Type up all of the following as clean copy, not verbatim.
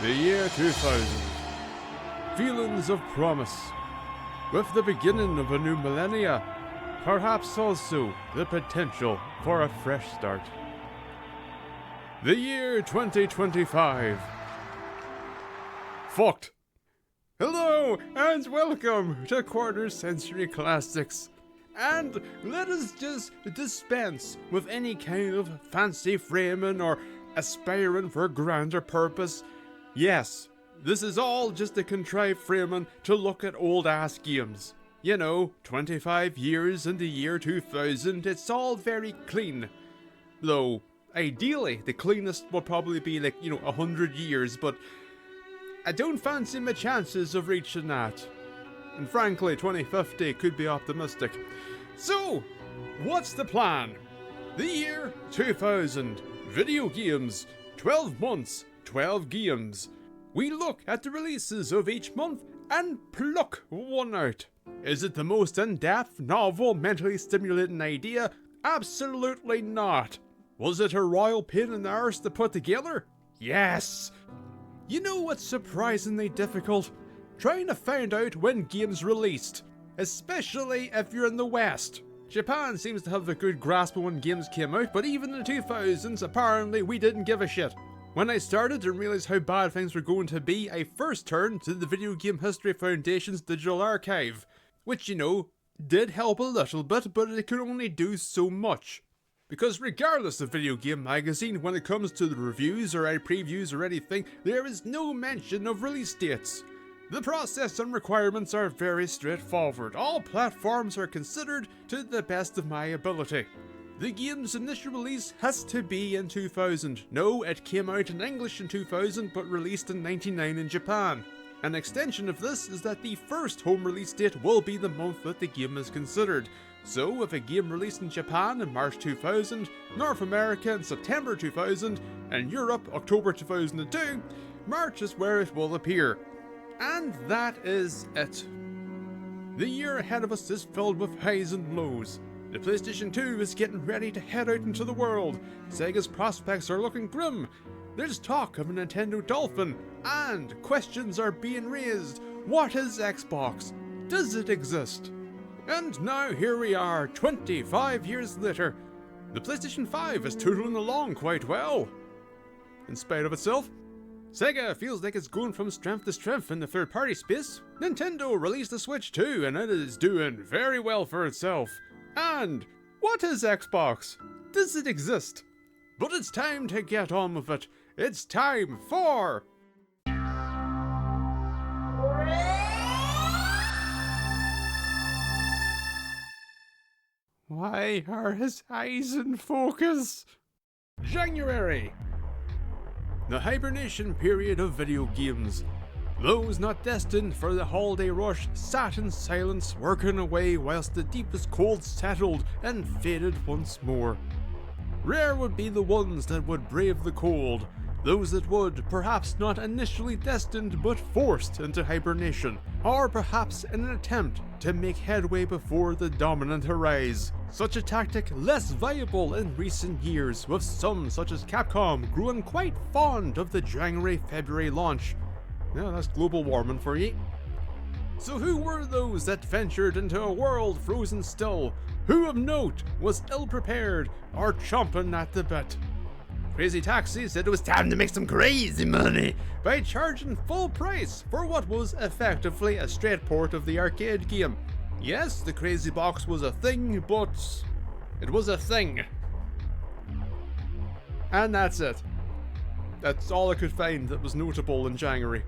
The year 2000. Feelings of promise. With the beginning of a new millennia, perhaps also the potential for a fresh start. The year 2025. Fucked. Hello and welcome to Quarter Century Classics. And let us just dispense with any kind of fancy framing or aspiring for a grander purpose. Yes, this is all just a contrived framing to look at old ass games. You know, 25 years in the year 2000, it's all very clean. Though, ideally, the cleanest would probably be 100 years, but I don't fancy my chances of reaching that. And frankly, 2050 could be optimistic. So, what's the plan? The year 2000. Video games. 12 months, 12 games. We look at the releases of each month and pluck one out. Is it the most in-depth, novel, mentally stimulating idea? Absolutely not. Was it a royal pain in the arse to put together? Yes. You know what's surprisingly difficult? Trying to find out when games released. Especially if you're in the West. Japan seems to have a good grasp of when games came out, but even in the 2000s, apparently we didn't give a shit. When I started and realised how bad things were going to be, I first turned to the Video Game History Foundation's digital archive. Which, did help a little bit, but it could only do so much. Because regardless of Video Game Magazine, when it comes to the reviews or previews or anything, there is no mention of release dates. The process and requirements are very straightforward. All platforms are considered to the best of my ability. The game's initial release has to be in 2000. No, it came out in English in 2000 but released in 1999 in Japan. An extension of this is that the first home release date will be the month that the game is considered. So if a game released in Japan in March 2000, North America in September 2000, and Europe October 2002, March is where it will appear. And that is it. The year ahead of us is filled with highs and lows. The PlayStation 2 is getting ready to head out into the world. Sega's prospects are looking grim. There's talk of a Nintendo Dolphin, and questions are being raised. What is Xbox? Does it exist? And now here we are, 25 years later. The PlayStation 5 is tootling along quite well. In spite of itself. Sega feels like it's going from strength to strength in the third-party space. Nintendo released the Switch 2 and it is doing very well for itself. And what is Xbox? Does it exist? But it's time to get on with it. It's time for... Why are his eyes in focus? January. The hibernation period of video games. Those not destined for the holiday rush sat in silence, working away whilst the deepest cold settled and faded once more. Rare would be the ones that would brave the cold, those that would, perhaps not initially destined but forced into hibernation, or perhaps in an attempt to make headway before the dominant arise. Such a tactic less viable in recent years, with some such as Capcom growing quite fond of the January-February launch. Yeah, that's global warming for ye. So who were those that ventured into a world frozen still? Who of note was ill-prepared or chomping at the bit? Crazy Taxi said it was time to make some crazy money by charging full price for what was effectively a straight port of the arcade game. Yes, the Crazy Box was a thing, but it was a thing. And that's it. That's all I could find that was notable in January.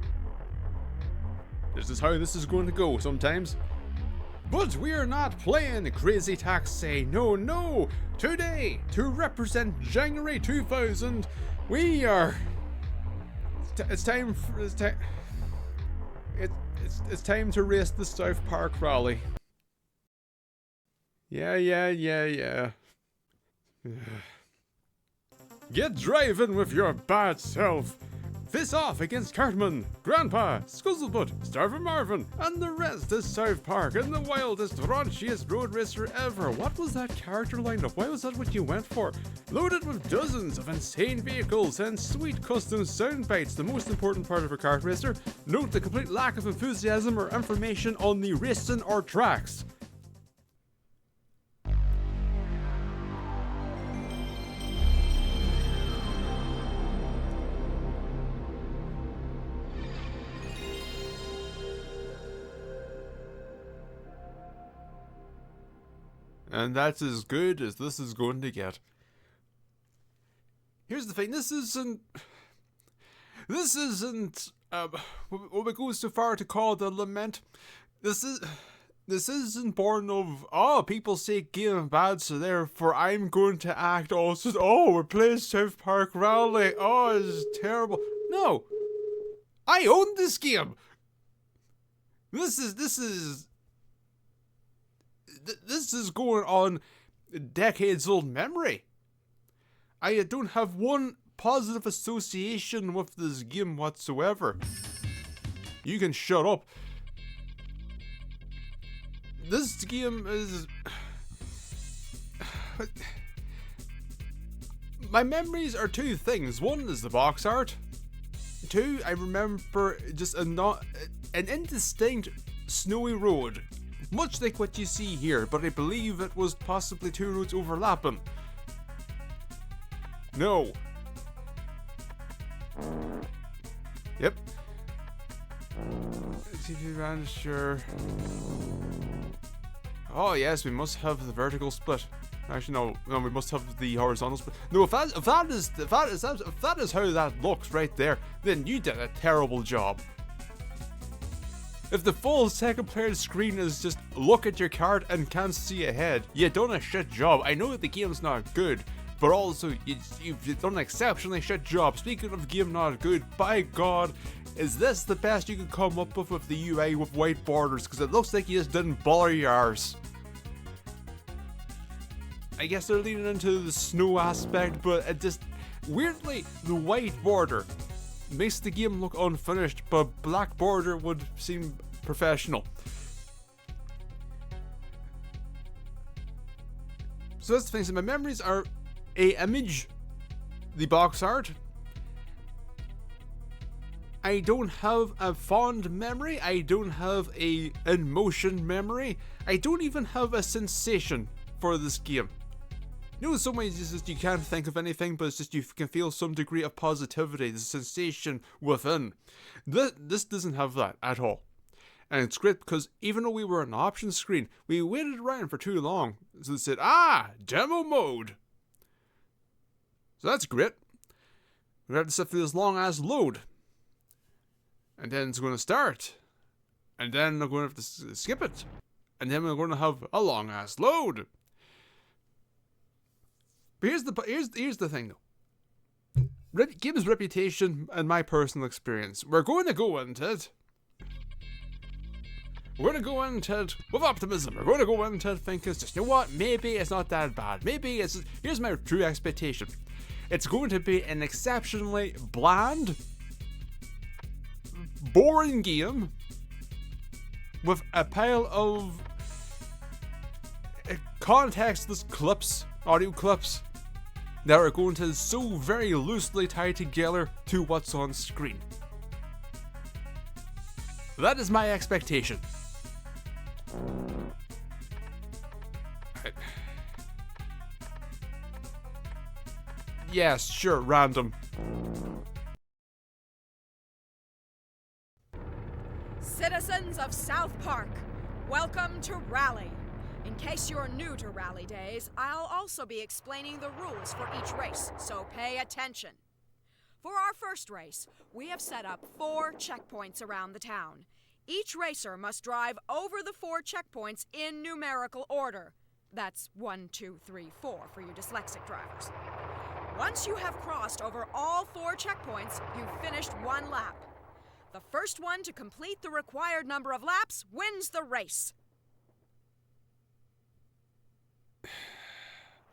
This is how this is going to go sometimes. But we're not playing Crazy Taxi, no. Today, to represent January 2000, we are... It's time to race the South Park rally. Yeah. Get driving with your bad self. face off against Cartman, Grandpa, Scuzzlebutt, Starvin' Marvin, and the rest of South Park in the wildest, raunchiest road racer ever. What was that character lineup? Why was that what you went for? Loaded with dozens of insane vehicles and sweet custom sound bites. The most important part of a kart racer, note the complete lack of enthusiasm or information on the racing or tracks. And that's as good as this is going to get. Here's the thing, this isn't what it goes so far to call the lament. This isn't born of, oh, people say game bad, so therefore I'm going to act also, oh, we're playing South Park Rally, oh, this is terrible. No, I own this game. This is going on decades old memory. I don't have one positive association with this game whatsoever. You can shut up. This game is... My memories are two things. One is the box art. Two, I remember just an indistinct snowy road. Much like what you see here, but I believe it was possibly two roads overlapping. No. Yep. TV Vanisher. Oh yes, we must have the vertical split. Actually, no, we must have the horizontal split. No, if that is how that looks right there, then you did a terrible job. If the full second player screen is just look at your card and can't see ahead, you done a shit job. I know that the game's not good, but also you've done an exceptionally shit job. Speaking of game not good, by God, is this the best you could come up with the UI with white borders? Because it looks like you just didn't bother your arse. I guess they're leaning into the snow aspect, but it just, weirdly, the white border makes the game look unfinished, but black border would seem professional. So that's the thing, so my memories are a image, the box art. I don't have a fond memory, I don't have a in-motion memory, I don't even have a sensation for this game. You know, in some ways it's just you can't think of anything, but it's just you can feel some degree of positivity, the sensation within. This doesn't have that at all. And it's great because even though we were on the options screen, we waited around for too long. So it said, demo mode. So that's great. We have to sit through this long ass load. And then it's going to start. And then we're going to have to skip it. And then we're going to have a long ass load. But here's the thing though. Game's reputation and my personal experience. We're going to go into it. We're going to go into it with optimism. We're going to go into it thinking, just, you know what, maybe it's not that bad. Maybe it's just, here's my true expectation. It's going to be an exceptionally bland, boring game with a pile of contextless clips, audio clips, that are going to so very loosely tie together to what's on screen. That is my expectation. Yes, sure, random. Citizens of South Park, welcome to Rally. In case you're new to Rally Days, I'll also be explaining the rules for each race, so pay attention. For our first race, we have set up 4 checkpoints around the town. Each racer must drive over the 4 checkpoints in numerical order. That's 1, 2, 3, 4 for you dyslexic drivers. Once you have crossed over all 4 checkpoints, you've finished 1 lap. The first one to complete the required number of laps wins the race.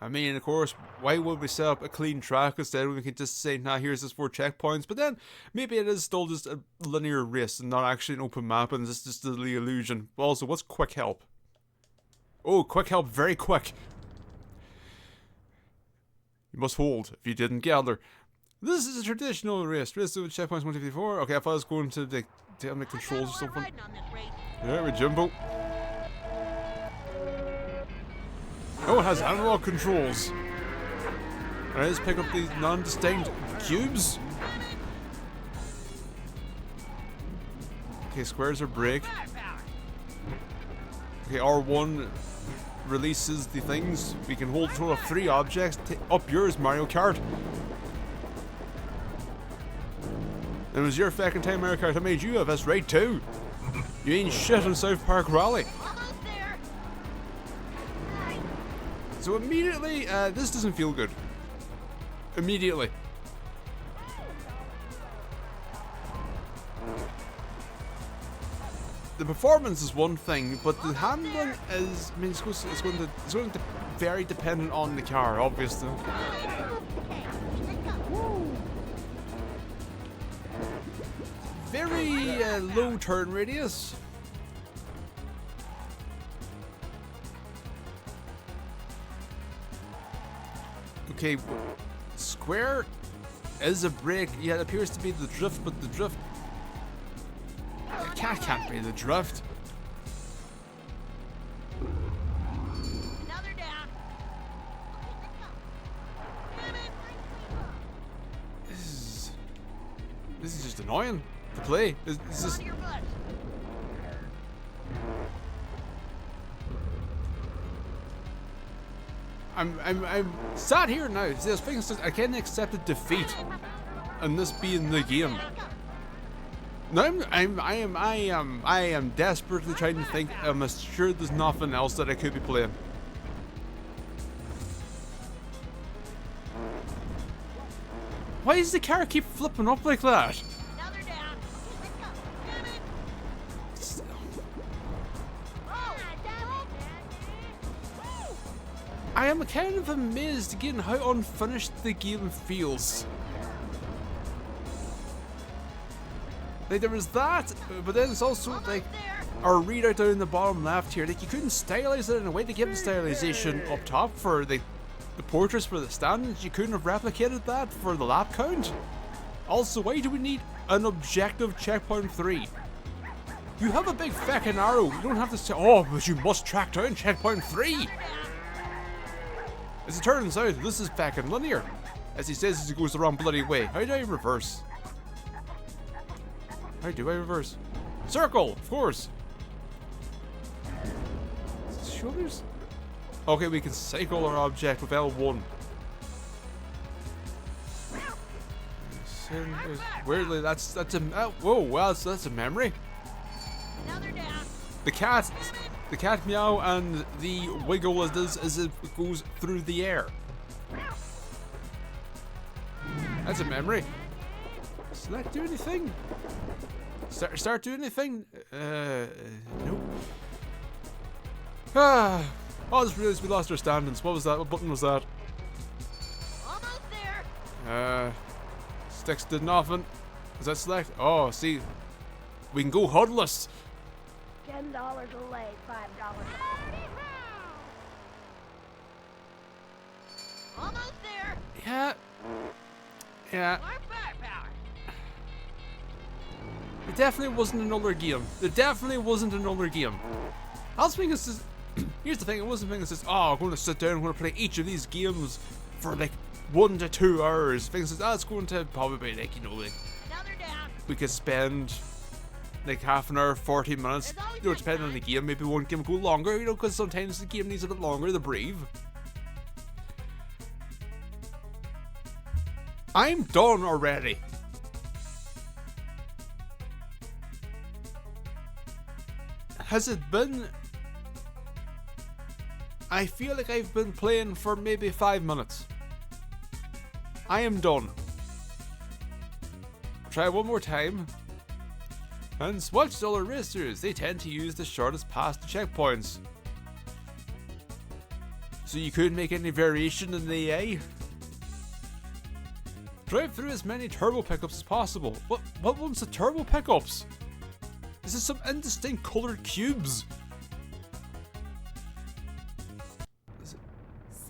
I mean, of course, why would we set up a clean track instead when we can just say, nah, here's this 4 checkpoints? But then, maybe it is still just a linear race and not actually an open map, and it's just the illusion. But also, what's quick help? Oh, quick help, very quick. You must hold if you didn't gather. This is a traditional race. Race with checkpoints 1, 2, 3, 4. Okay, I thought I was going to the controls or something. There we jumbo. Oh, it has analog controls. Alright, let's pick up these non-distinct cubes. Okay, squares are break. Okay, R1 releases the things. We can hold a total of 3 objects. Up yours, Mario Kart. It was your second time Mario Kart I made you of, that's right too. You ain't shit in South Park Rally. So immediately, this doesn't feel good. Immediately. The performance is one thing, but the handling is, I mean, it's going to be very dependent on the car, obviously. Very low turn radius. Okay, square is a break. Yeah, it appears to be the drift, but the drift can't be the drift. Another down. This is just annoying to play. This is. I'm sat here now. This thing is, I can't accept a defeat, and this being the game. Now I am desperately trying to think. I'm sure there's nothing else that I could be playing. Why does the car keep flipping up like that? Another down. I am kind of amazed again how unfinished the game feels. Like, there was that, but then it's also like our readout down in the bottom left here. Like, you couldn't stylize it in a way to give the stylization up top for the portraits for the standings. You couldn't have replicated that for the lap count. Also, why do we need an objective checkpoint 3? You have a big feckin' arrow. You don't have to say, oh, but you must track down checkpoint 3. As it turns out, this is feckin' linear. As he says as he goes the wrong bloody way. How do I reverse? How do I reverse? Circle, of course. Shoulders? Okay, we can cycle our object with L1. Weirdly, that's a whoa, wow, that's a memory. Another down. The cat meow and the wiggle as it goes through the air. That's a memory. Select do anything? Start doing anything? Nope. Ah. Oh, I just realized we lost our standings. What was that? What button was that? Almost there. Sticks did nothing. Is that select? Oh, see. We can go HUDless. $10 a leg, $5. Almost there. Yeah. Yeah. More firepower. It definitely wasn't an older game. It definitely wasn't an older game. I was thinking this is. Here's the thing, I wasn't thinking this, oh, I'm going to sit down, I'm going to play each of these games for like 1 to 2 hours. Things like, oh, it's going to probably like, you know, like, Another down. we could spend like half an hour, 40 minutes, you know, depending on the game. Maybe one game will go longer, you know, because sometimes the game needs a bit longer to breathe. I'm done already. Has it been... I feel like I've been playing for maybe 5 minutes. I am done. Try one more time. And watch other racers. They tend to use the shortest path to checkpoints. So you couldn't make any variation in the A? Drive through as many turbo pickups as possible. What one's the turbo pickups? This is some indistinct colored cubes.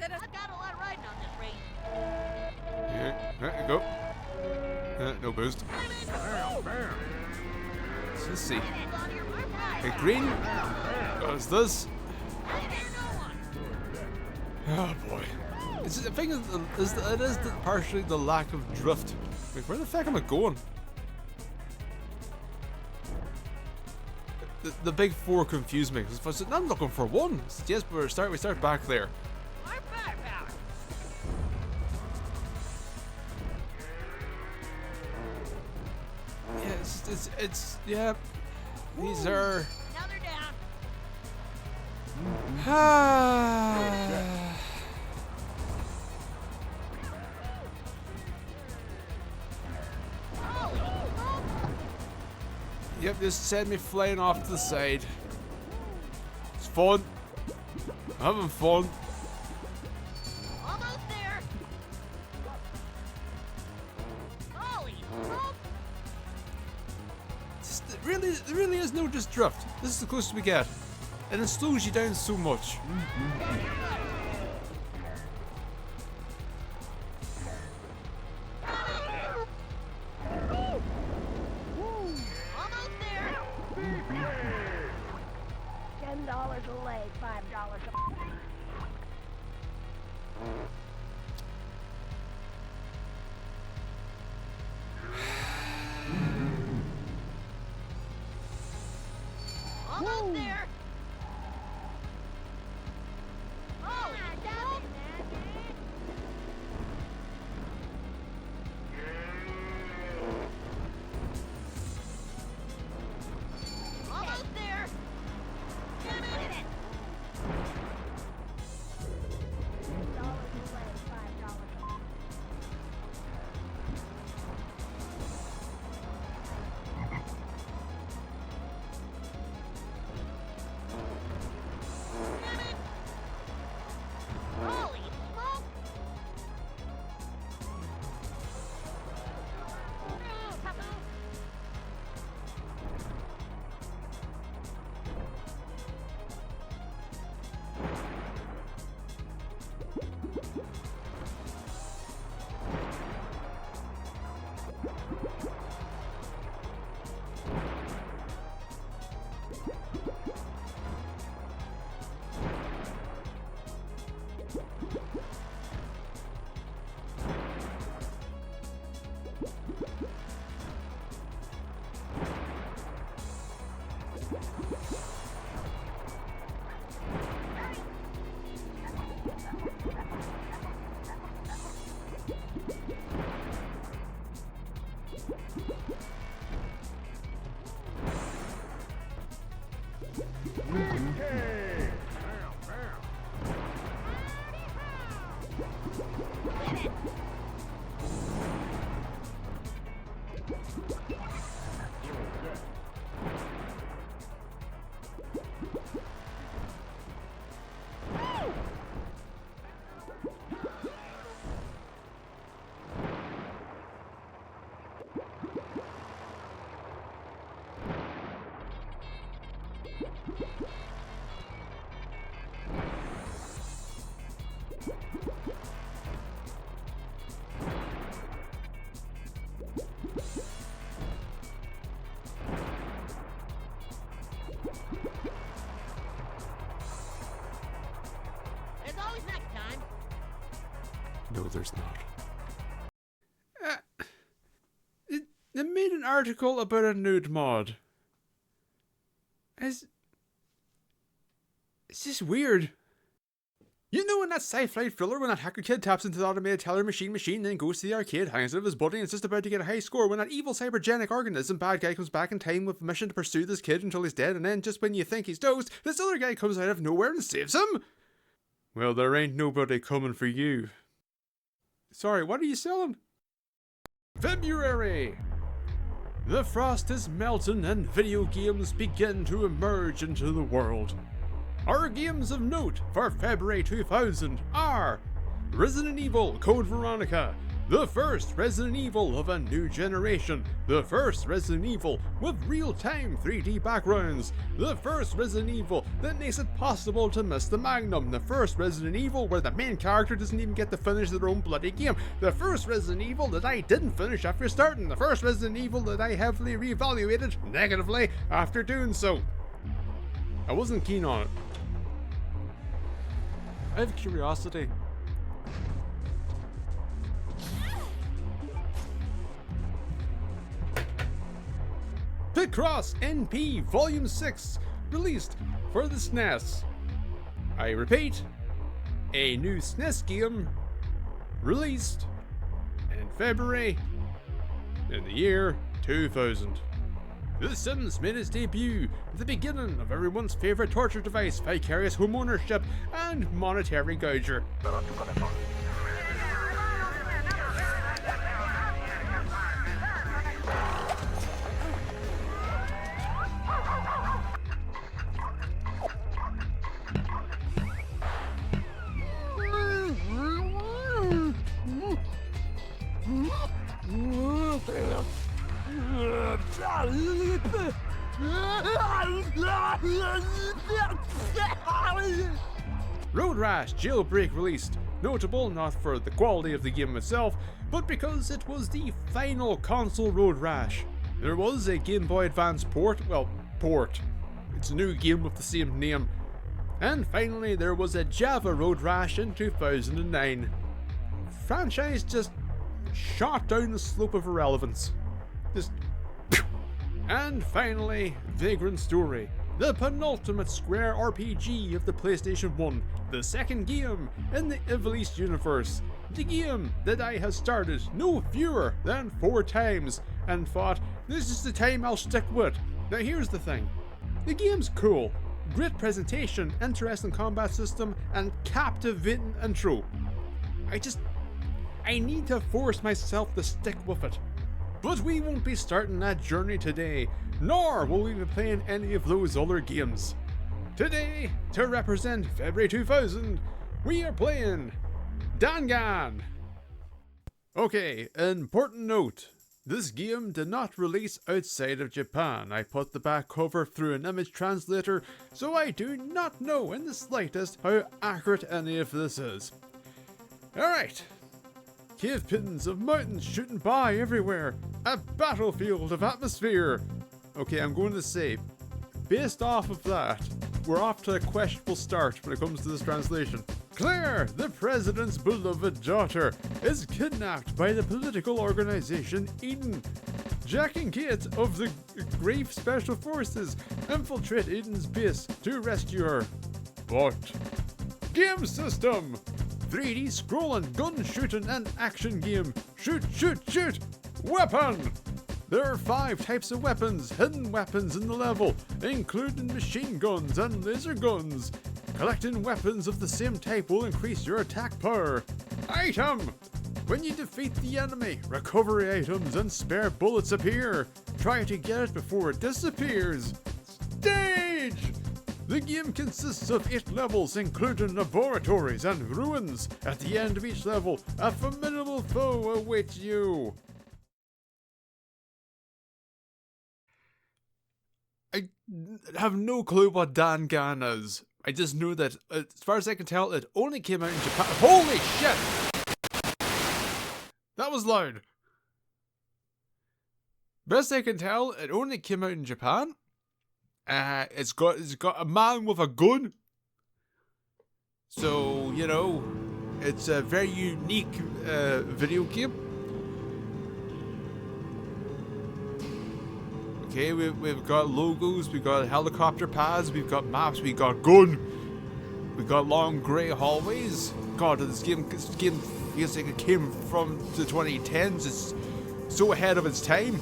I've got a lot riding on this race. Yeah, there you go. No boost. Let's see. Okay, green. What's this? Oh boy. The thing is partially the lack of drift. Wait, where the fuck am I going? The big four confuse me. Because I'm looking for one. Yes, but we start back there. Yeah, it's yeah. These are. Now they're down. Yep, just send me flying off to the side. It's fun. I'm having fun. Almost there. Holy smoke. There really is no just drift. This is the closest we get. And it slows you down so much. Almost there. $10 a leg, $5 a... Almost there. Oh, smoke. Almost there. $10 a leg, $5 a... Holy smoke! There's always next time. No, there's not. They made an article about a nude mod. It's just weird. You know, in that sci-fi thriller when that hacker kid taps into the automated teller machine, then goes to the arcade, hangs out of his buddy, and is just about to get a high score when that evil cybergenic organism bad guy comes back in time with a mission to pursue this kid until he's dead, and then just when you think he's toast, this other guy comes out of nowhere and saves him? Well, there ain't nobody coming for you. Sorry, what are you selling? February! The frost is melting and video games begin to emerge into the world. Our games of note for February 2000 are Resident Evil Code Veronica, the first Resident Evil of a new generation, the first Resident Evil with real-time 3D backgrounds, the first Resident Evil that makes it possible to miss the Magnum, the first Resident Evil where the main character doesn't even get to finish their own bloody game, the first Resident Evil that I didn't finish after starting, the first Resident Evil that I heavily reevaluated negatively after doing so. I wasn't keen on it. I have curiosity. Picross NP Volume 6, released for the SNES. I repeat, a new SNES game released in February in the year 2000. The Sims made its debut at the beginning of everyone's favourite torture device, vicarious home ownership and monetary gouger. Road Rash Jailbreak released, notable not for the quality of the game itself, but because it was the final console Road Rash. There was a Game Boy Advance port, it's a new game with the same name. And finally there was a Java Road Rash in 2009. Franchise just shot down the slope of irrelevance. And finally, Vagrant Story, the penultimate Square RPG of the PlayStation 1, the second game in the Ivalice universe, the game that I have started no fewer than 4 times and thought, this is the time I'll stick with. Now here's the thing, the game's cool, great presentation, interesting combat system, and captivating intro. I need to force myself to stick with it. But we won't be starting that journey today, nor will we be playing any of those other games. Today, to represent February 2000, we are playing DanGan. Okay, important note. This game did not release outside of Japan. I put the back cover through an image translator, so I do not know in the slightest how accurate any of this is. Alright. Cave pins of mountains shooting by everywhere. A battlefield of atmosphere. Okay, I'm going to say, based off of that, we're off to a questionable start when it comes to this translation. Claire, the president's beloved daughter, is kidnapped by the political organization Eden. Jack and Kate of the Grave Special Forces infiltrate Eden's base to rescue her. But game system! 3D scrolling, gun shooting and action game. Shoot, shoot, shoot! Weapon! There are 5 types of weapons, hidden weapons in the level, including machine guns and laser guns. Collecting weapons of the same type will increase your attack power. Item! When you defeat the enemy, recovery items and spare bullets appear. Try to get it before it disappears. Stage! The game consists of 8 levels, including laboratories and ruins. At the end of each level, a formidable foe awaits you. I have no clue what DanGan is. I just know that, as far as I can tell, it only came out in Japan. Holy shit! That was loud. Best I can tell, it only came out in Japan. It's got a man with a gun. So, you know, it's a very unique video game. Okay, we've got logos, we've got helicopter pads, we've got maps, we've got gun. We've got long grey hallways. God, this game feels like it came from the 2010s. It's so ahead of its time.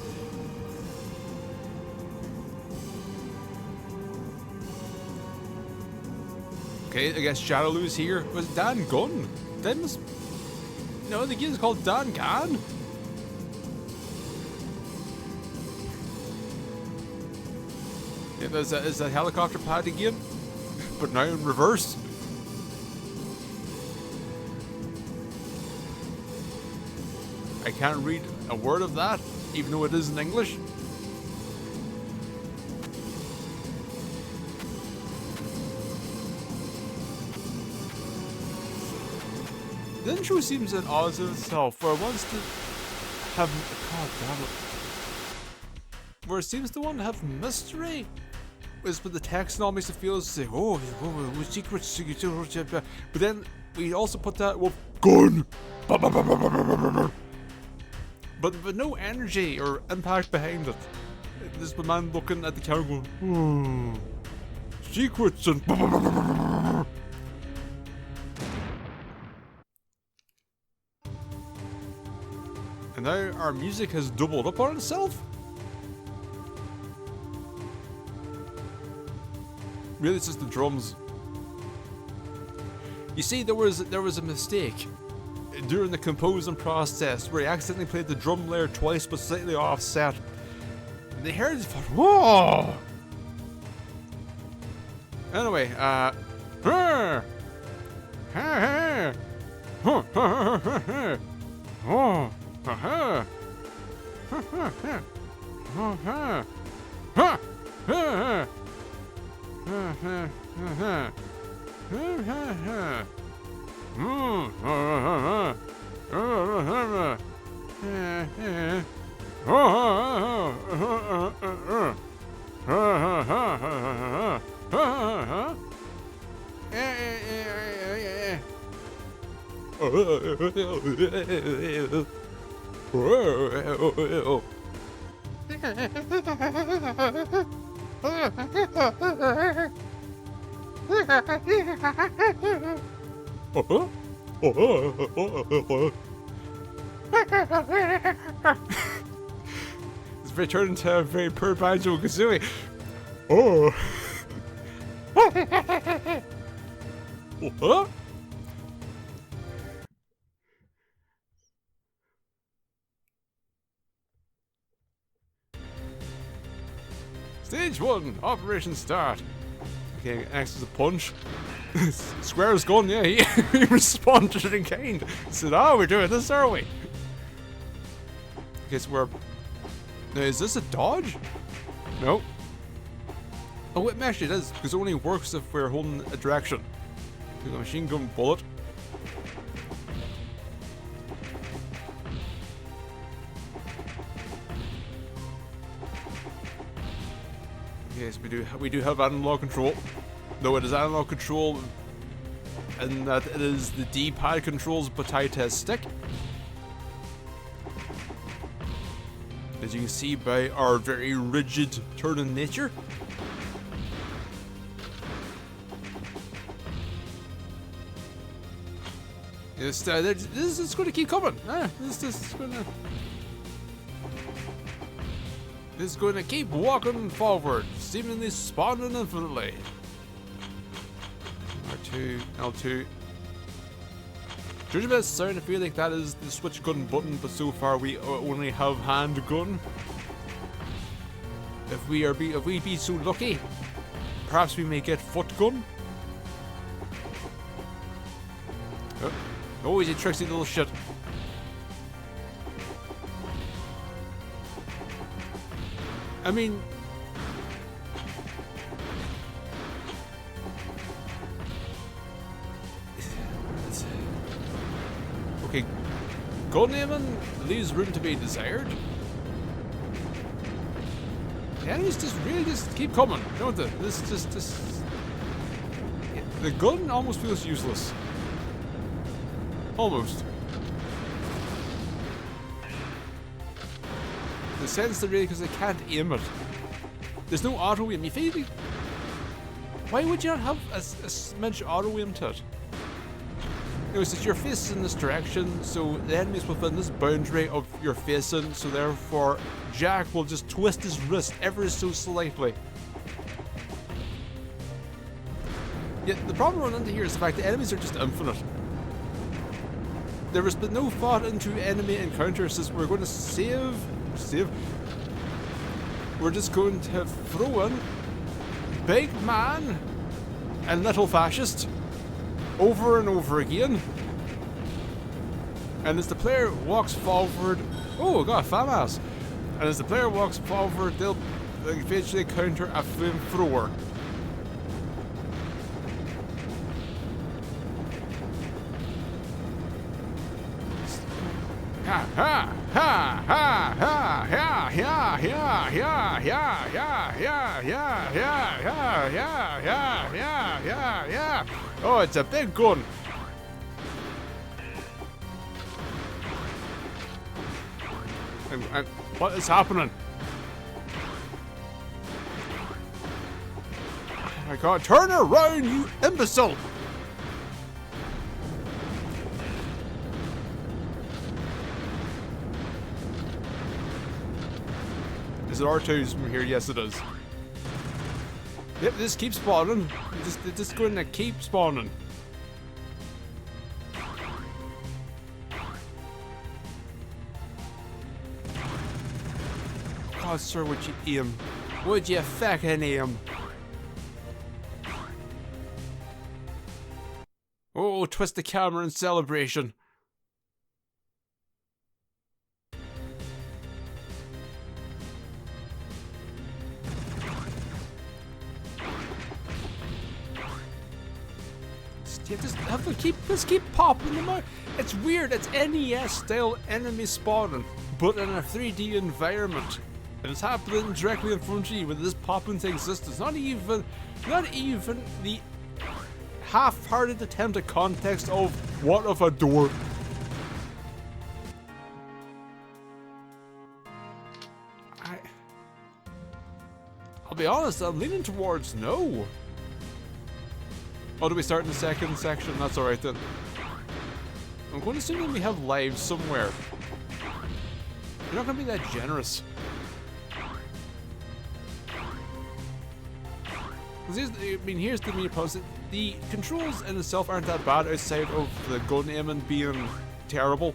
Okay, I guess Shadowloo's here. Was it DanGan? No, the game's called DanGan. Yeah, is that helicopter pad again? but now in reverse. I can't read a word of that, even though it is in English. The intro seems at odds with itself, where it wants to have... God damn it. Where it seems to want to have mystery. But the text and all makes it feel as if, oh, secret, but then we also put that with gun. But no energy or impact behind it. This man looking at the camera going, secrets and... And now our music has doubled up on itself. Really, it's just the drums. You see, there was a mistake during the composing process where he accidentally played the drum layer twice but slightly offset. And they heard it thought, whoa! Anyway, It's very turned into a very poor Banjo Kazooie. Oh. What? Stage 1, Operation Start. Okay, next is a punch. Square's gone, yeah, he responded in kind. He said, oh, we're doing this, are we? Okay, so we're... Now, is this a dodge? No. Oh, it actually does, because it only works if we're holding a direction. There's a machine gun bullet. Yes, we do have analog control. Though it is analog control in that it is the D-pad controls but tied to a stick. As you can see by our very rigid turn in nature. Yes, this is going to keep coming. This is going to keep walking forward, seemingly spawning infinitely. R2, L2. Judging by the sound, I feel like that is the switch gun button, but so far we only have hand gun. If we be so lucky, perhaps we may get foot gun. Oh, he's a tricksy little shit. I mean... Okay, gun aiming leaves room to be desired. The enemies just keep coming, don't they? The gun almost feels useless. Almost. In the sense that really, because I can't aim it. There's no auto aim. You feel like, why would you not have a smidge auto aim to it? Anyways, it's your face is in this direction, so the enemy's within this boundary of your facing, so therefore Jack will just twist his wrist ever so slightly. Yet the problem running into here is the fact the enemies are just infinite. There has been no thought into enemy encounters, since we're going to save. We're just going to throw in Big Man and little fascist over and over again. And as the player walks forward, oh, I got a FAMAS. And as the player walks forward, they'll eventually counter a flamethrower. Ha ha ha ha ha ha yeah yeah yeah yeah yeah yeah yeah yeah yeah yeah yeah yeah yeah. Oh, it's a big gun. And what is happening? Oh my god, turn around, you imbecile! Is it R2's from here? Yes, it is. Yep, this keeps spawning. This going to keep spawning. God, sir, would you aim? Would you fucking aim? Oh, twist the camera in celebration. Just keep popping them out. It's weird. It's NES style enemy spawning, but in a 3D environment. And it's happening directly in front of you with this popping to existence. Not even the half-hearted attempt at context of what of a door. I'll be honest, I'm leaning towards no. Oh, do we start in the second section? That's alright then. I'm going to assume that we have lives somewhere. You're not going to be that generous. Here's the main post. The controls in itself aren't that bad outside of the gun aiming being terrible.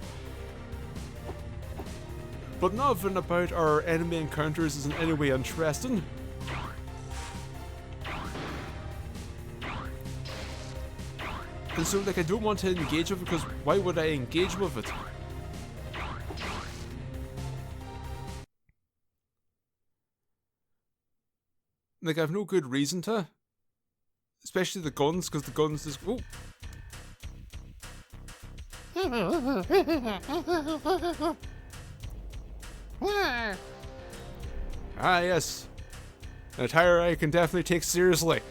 But nothing about our enemy encounters is in any way interesting. And so, like, I don't want to engage with it because why would I engage with it? Like, I have no good reason to. Especially the guns, because the guns is... Oh! Ah, yes. An attire I can definitely take seriously.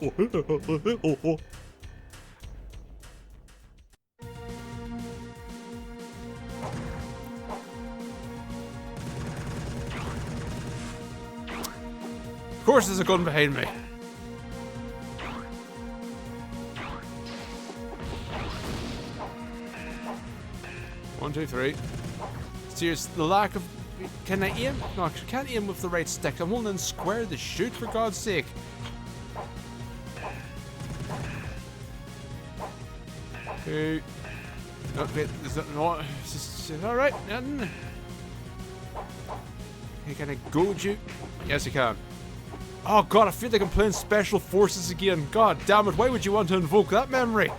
Of course there's a gun behind me. One, two, three. Seriously, the lack of... Can I aim? No, I can't aim with the right stick. I'm holding square to shoot, for God's sake. Okay. No, wait, is that not... Is it alright? Hey, can I goad you? Yes, you can. Oh god, I feel like I'm playing Special Forces again. God damn it, why would you want to invoke that memory?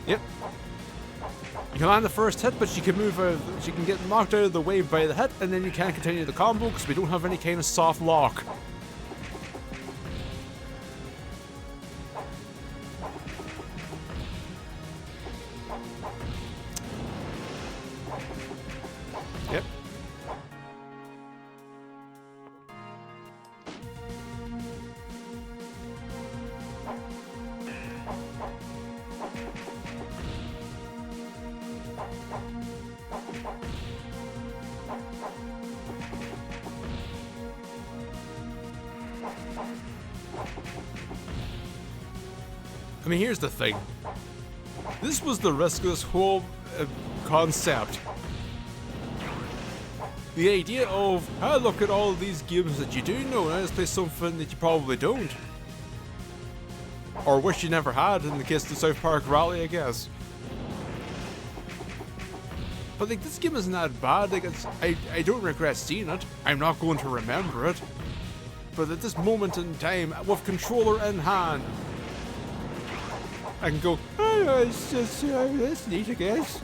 Yep. You can land the first hit, but she can move out, she can get knocked out of the way by the hit, and then you can't continue the combo because we don't have any kind of soft lock. Yep. I mean, here's the thing. This was the risk of this whole concept. The idea of, oh, look at all these games that you do know, now let's play something that you probably don't. Or wish you never had, in the case of the South Park Rally, I guess. But like, this game isn't that bad. Like, I don't regret seeing it. I'm not going to remember it. But at this moment in time, with controller in hand, I can go, oh, it's just, that's neat, I guess.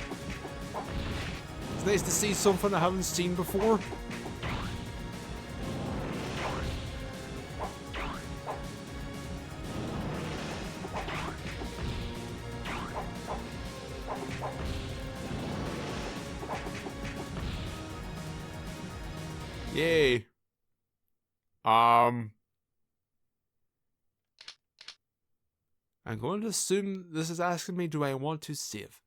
It's nice to see something I haven't seen before. Yay. I'm going to assume this is asking me, do I want to save?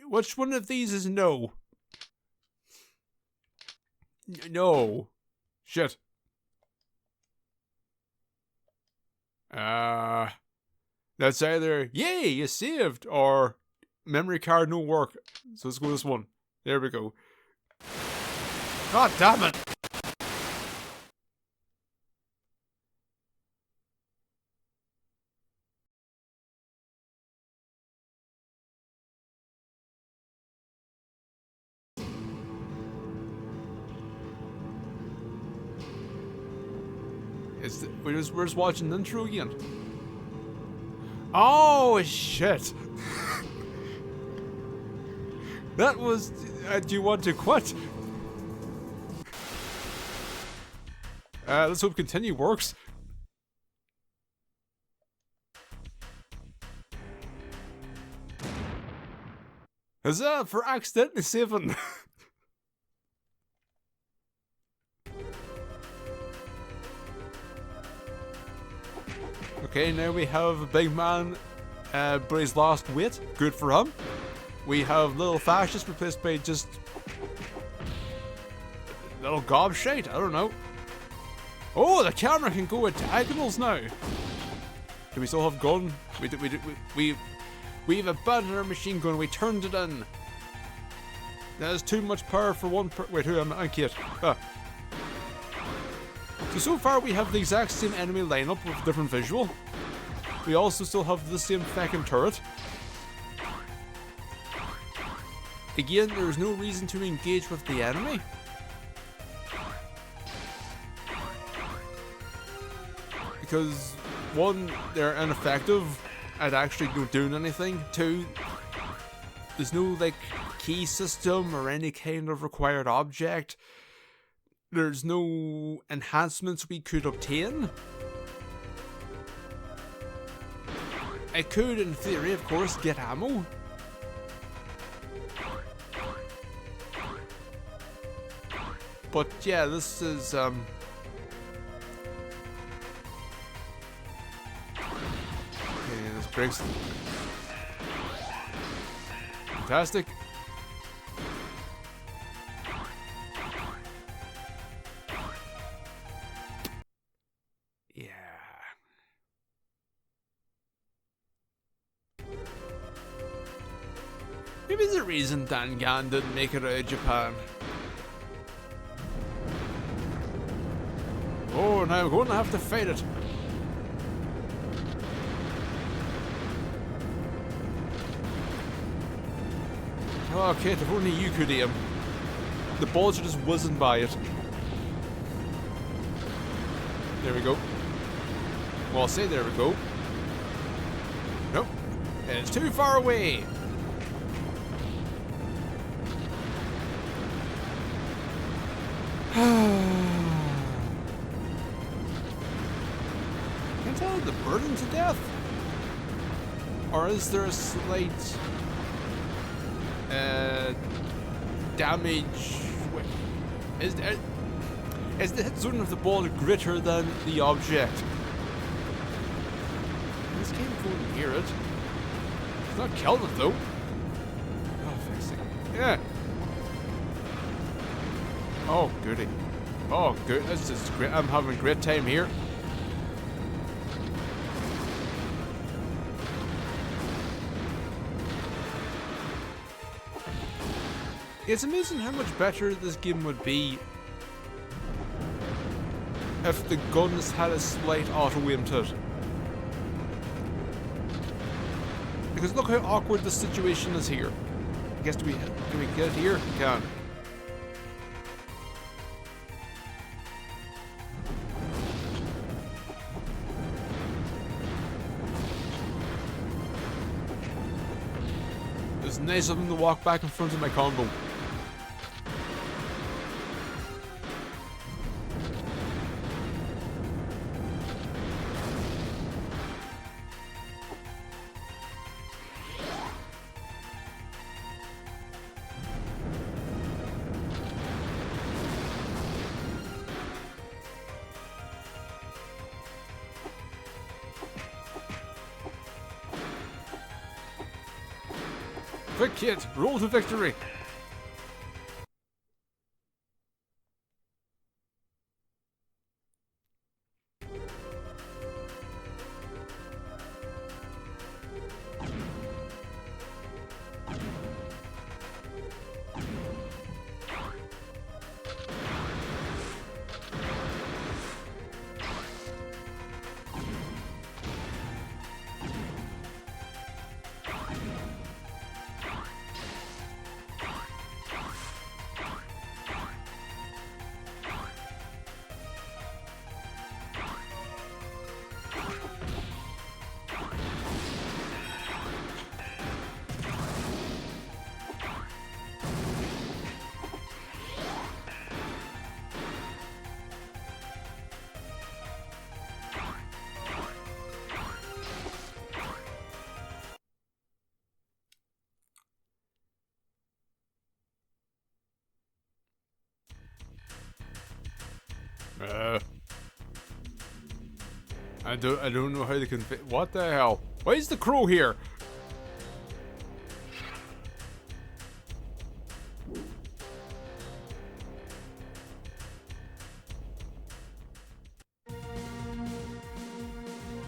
Which one of these is no? No. Shit. That's either, yay, you saved, or memory card no work. So let's go with this one. There we go. God damn it! We're just watching the intro again. Oh shit! That was. Do you want to quit? Let's hope continue works. Huzzah for accidentally saving. Okay, now we have a big man, but he's lost weight. Good for him. We have little fascists replaced by just little gobshite. I don't know. Oh, the camera can go at diagonals now. Do we still have gun? We've abandoned our machine gun. We turned it in. That is too much power for one. Wait, who am I? Kate. So far we have the exact same enemy lineup with different visual. We also still have the same fucking turret. Again, there is no reason to engage with the enemy. Because, one, they're ineffective at actually doing anything. Two, there's no like key system or any kind of required object. There's no enhancements we could obtain. I could, in theory, of course, get ammo. But yeah, this is okay, this breaks. Fantastic. Yeah. Maybe there's a reason DanGan didn't make it out of Japan. Oh, now we're going to have to fight it. Oh, Kate, if only you could aim. The balls are just whizzing by it. There we go. Well, I'll say there we go. Nope. It's too far away. Can't tell the burden to death. Or is there a slight damage? Is the hit zone of the ball greater than the object? This game couldn't hear it. It's not killed it though. Oh, fixing. Yeah. Oh, goody. Oh, good. This is great. I'm having a great time here. It's amazing how much better this game would be if the guns had a slight auto aim to it. Because look how awkward the situation is here. I guess can we get it here? We can. It's nice of them to walk back in front of my combo. Quick kid, roll to victory! I don't know how they can fit. What the hell? Why is the crow here?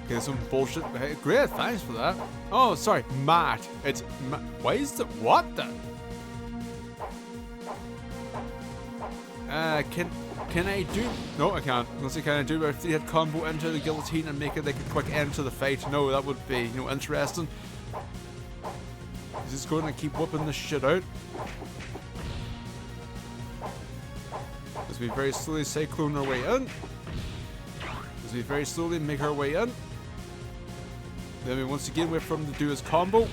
Okay, some bullshit. Hey, great, thanks for that. Oh, sorry, Matt. It's why is the what the? Can I do? No, I can't. Unless I can do if they had combo into the guillotine and make it like a quick end to the fight. No, that would be interesting. Is this going to keep whooping this shit out? As we very slowly cyclone our way in. As we very slowly make our way in. Then we once again wait for him to do his combo.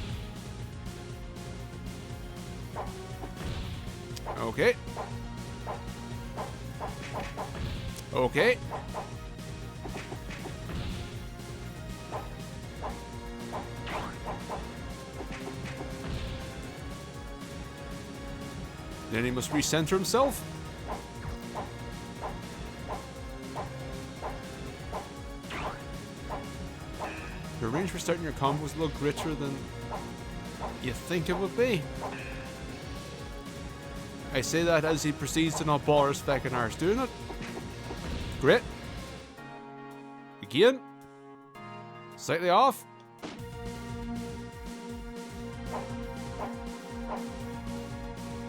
Okay. Okay. Then he must recenter himself. The range for starting your combo is a little greater than you think it would be. I say that as he proceeds to not bother his fucking arse doing it. Great. Again. Slightly off.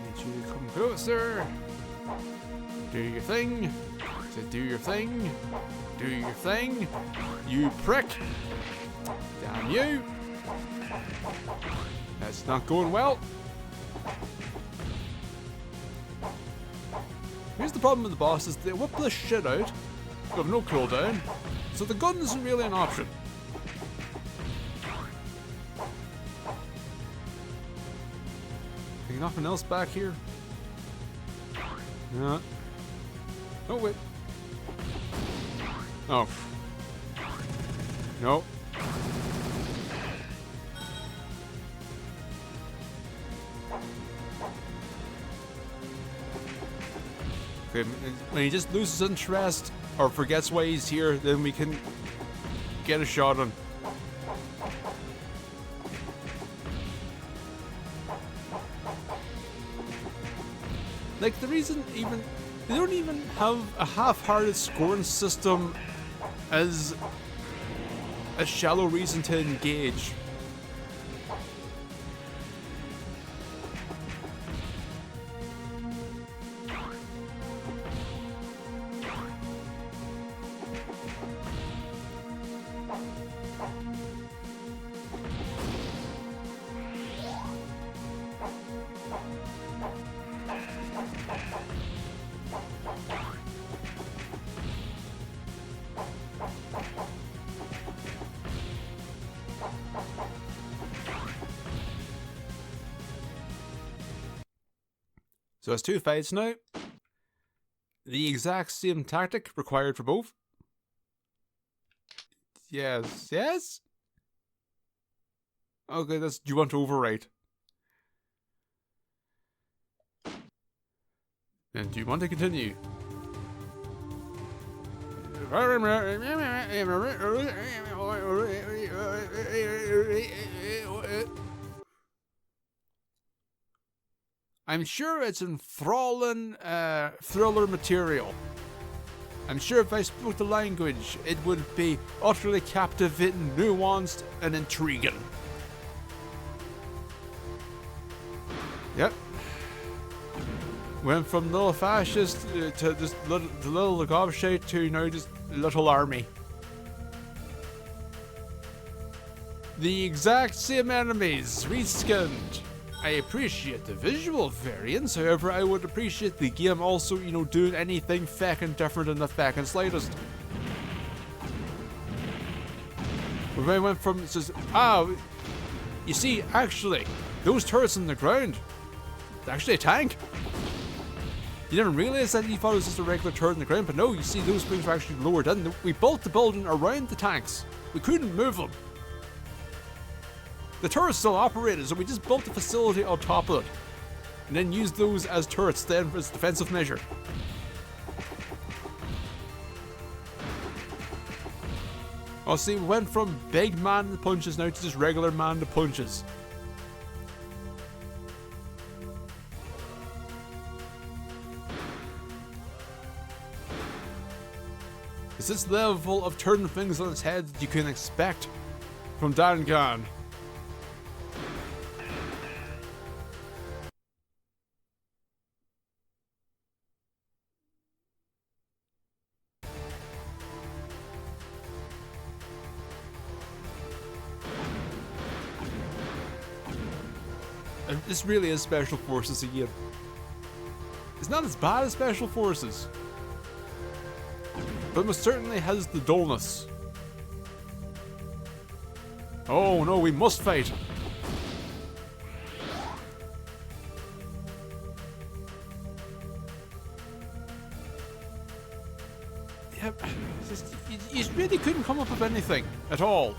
Need you to come closer. Do your thing. Say do your thing. Do your thing. You prick. Damn you. That's not going well. Here's the problem with the boss is they whip the shit out. You have no cooldown, so the gun isn't really an option. Think nothing else back here? Yeah. Oh wait. Oh. No. Okay, when he just loses interest or forgets why he's here, then we can get a shot on. Like the reason even they don't even have a half-hearted scoring system as a shallow reason to engage. So it's 2 fights now. The exact same tactic required for both. Yes, yes? Okay, do you want to overwrite? And do you want to continue? I'm sure it's enthralling thriller material. I'm sure if I spoke the language, it would be utterly captivating, nuanced, and intriguing. Yep. Went from little fascist to just little gobshite to now just little army. The exact same enemies, reskinned. I appreciate the visual variance, however I would appreciate the game also, you know, doing anything feckin' different in the feckin' slightest. When I went from just, you see, actually, those turrets in the ground, they're actually a tank. You didn't realize that you thought it was just a regular turret in the ground, but no, you see those things were actually lowered in. We built the building around the tanks. We couldn't move them. The turrets still operated, so we just built the facility on top of it. And then used those as turrets then as defensive measure. Oh, see, we went from big man to punches now to just regular man to punches. It's this level of turning things on its head that you can expect from DanGan. And this really is Special Forces again. It's not as bad as Special Forces, but it most certainly has the dullness. Oh no, we must fight! Yep, you really couldn't come up with anything at all.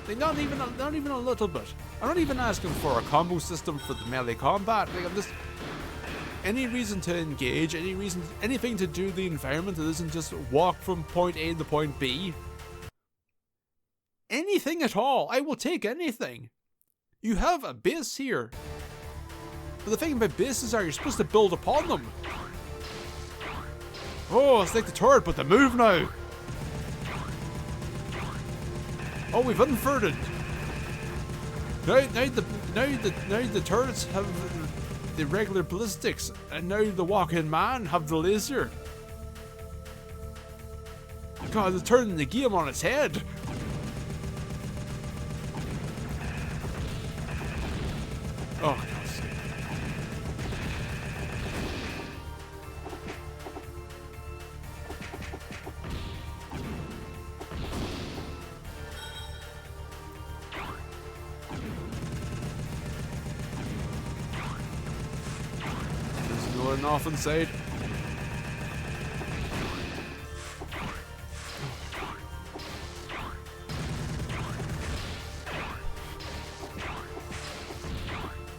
Like, not even a little bit. I'm not even asking for a combo system for the melee combat. Like, I'm just any reason to engage, anything to do the environment that isn't just walk from point A to point B. Anything at all. I will take anything. You have a base here. But the thing about bases are you're supposed to build upon them. Oh, it's like the turret, but they move now. Oh, we've inverted. Now the turrets have the regular ballistics, and now the walking man have the laser. God, they're turning the game on its head. Oh, God's sake. There's going off inside.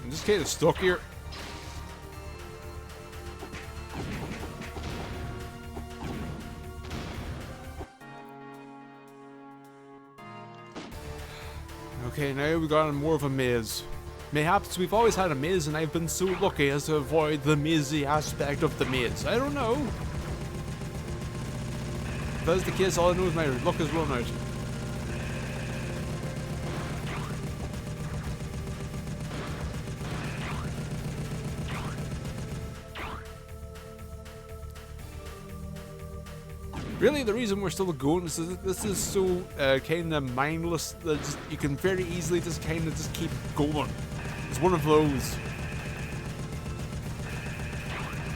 I'm just kind of stuck here. Okay, now we got more of a maze. Mayhaps we've always had a maze and I've been so lucky as to avoid the mazy aspect of the maze. I don't know. If that's the case, all I know is my luck has run out. Really, the reason we're still going is that this is so kind of mindless that you can very easily just kind of just keep going. It's one of those.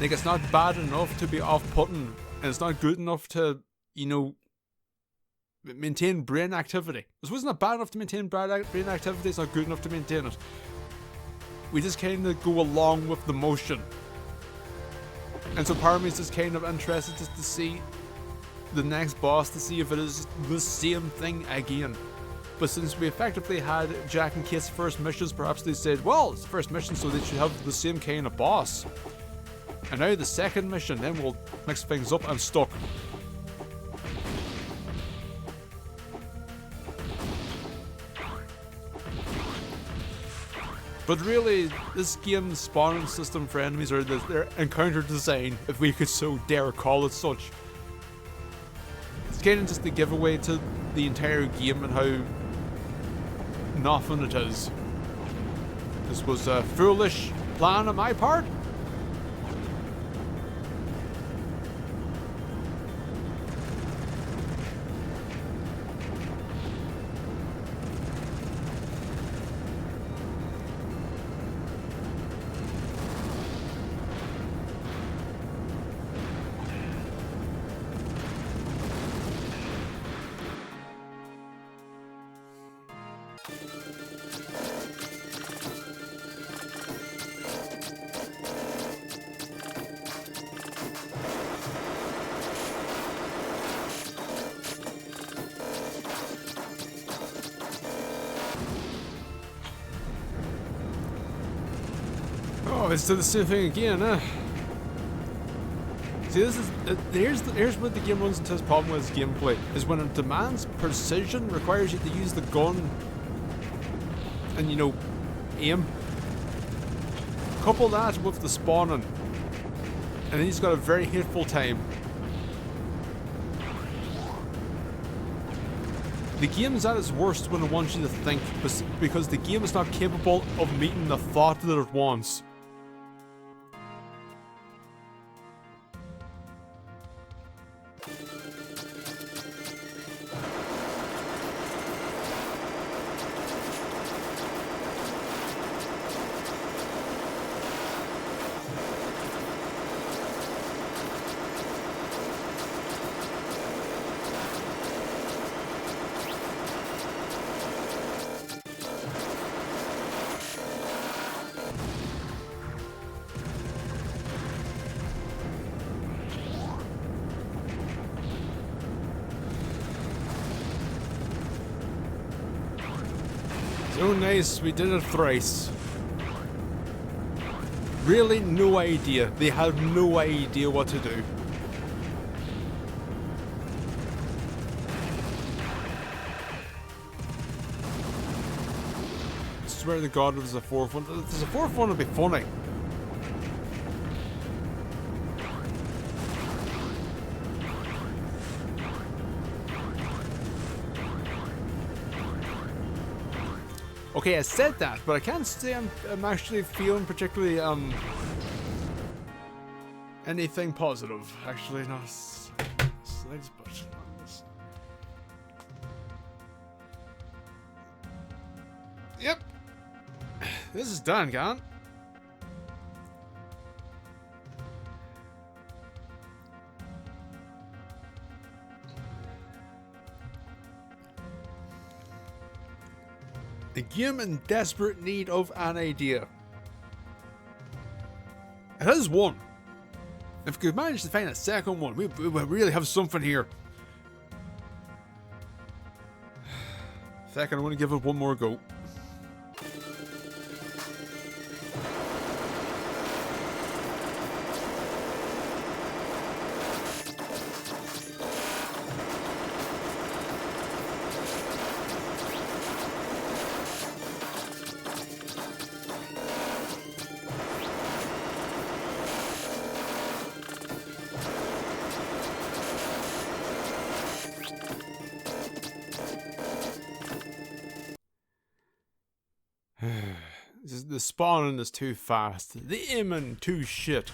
Like, it's not bad enough to be off-putting, and it's not good enough to, you know, maintain brain activity. This wasn't bad enough to maintain brain activity, it's not good enough to maintain it. We just kind of go along with the motion. And so part of me is just kind of interested just to see the next boss, to see if it is the same thing again. But since we effectively had Jack and Kate's first missions, perhaps they said, well, it's the first mission, so they should have the same kind of boss. And now the second mission, then we'll mix things up. I'm stuck. But really, this game's spawning system for enemies, or their encounter design, if we could so dare call it such, it's kind of just a giveaway to the entire game and how nothing it is. This was a foolish plan on my part. Oh, it's the same thing again, huh? See, this is here's what the game runs into its problem with its gameplay, is when it demands precision, requires you to use the gun and, you know, aim. Couple that with the spawning, and then he's got a very hateful time. The game is at its worst when it wants you to think, because the game is not capable of meeting the thought that it wants. So nice, we did it thrice. Really no idea. They have no idea what to do. I swear to God, if there's a fourth one. If there's a fourth one, it'd be funny. Okay, I said that, but I can't say I'm actually feeling particularly anything positive. Actually, not slightest, but yep, this is DanGan. A game in desperate need of an idea. It has one. If we could manage to find a second one, we really have something here. Second, I want to give it one more go. The spawning is too fast. The aiming too shit.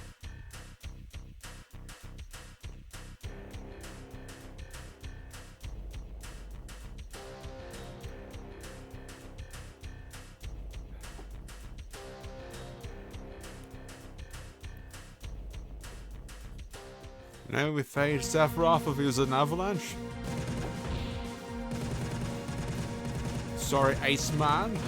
Now we fight Sephiroth if he was an avalanche. Sorry, Iceman.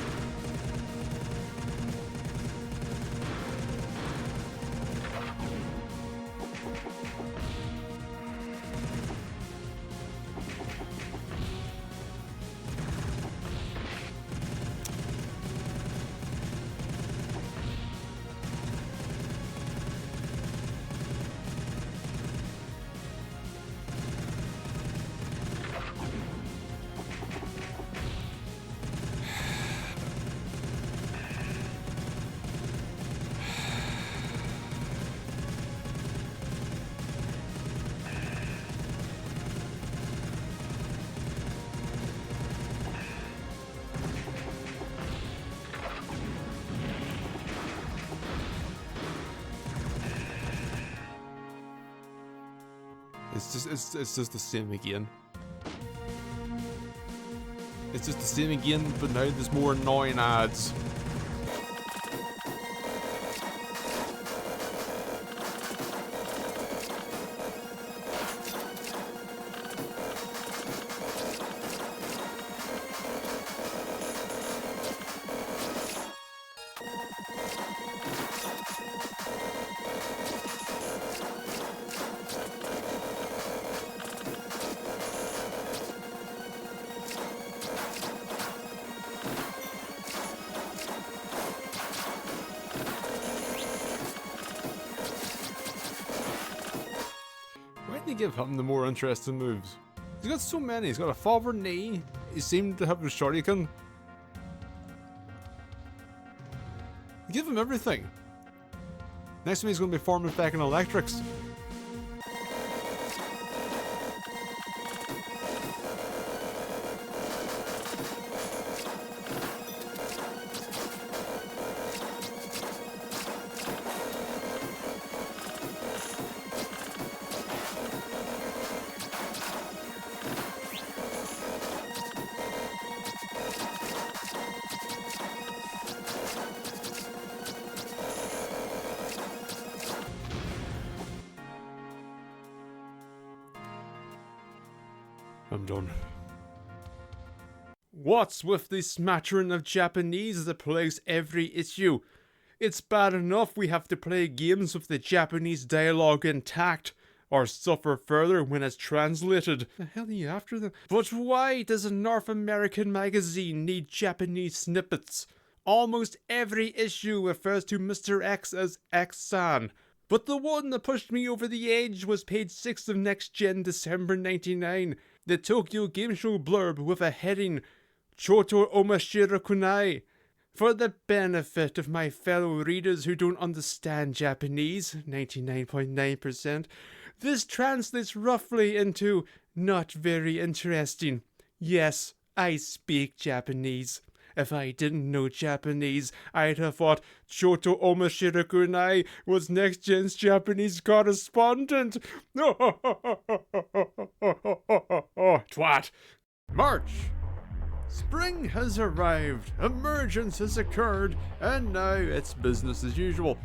it's just the same again. It's just the same again, but now there's more annoying ads. Why didn't you give him the more interesting moves? He's got so many. He's got a forward knee. He seemed to have a shuriken. Give him everything. Next time he's going to be forming back in electrics. I'm done. What's with the smattering of Japanese that plagues every issue? It's bad enough we have to play games with the Japanese dialogue intact, or suffer further when it's translated. The hell are you after them? But why does a North American magazine need Japanese snippets? Almost every issue refers to Mr. X as X-san. But the one that pushed me over the edge was page 6 of Next Gen December 99. The Tokyo Game Show blurb with a heading, Choto Omashira Kunai. For the benefit of my fellow readers who don't understand Japanese, 99.9%, this translates roughly into not very interesting. Yes, I speak Japanese. If I didn't know Japanese, I'd have thought Choto Omashira Kunai was Next Gen's Japanese correspondent. Twat. March. Spring has arrived, emergence has occurred, and now it's business as usual.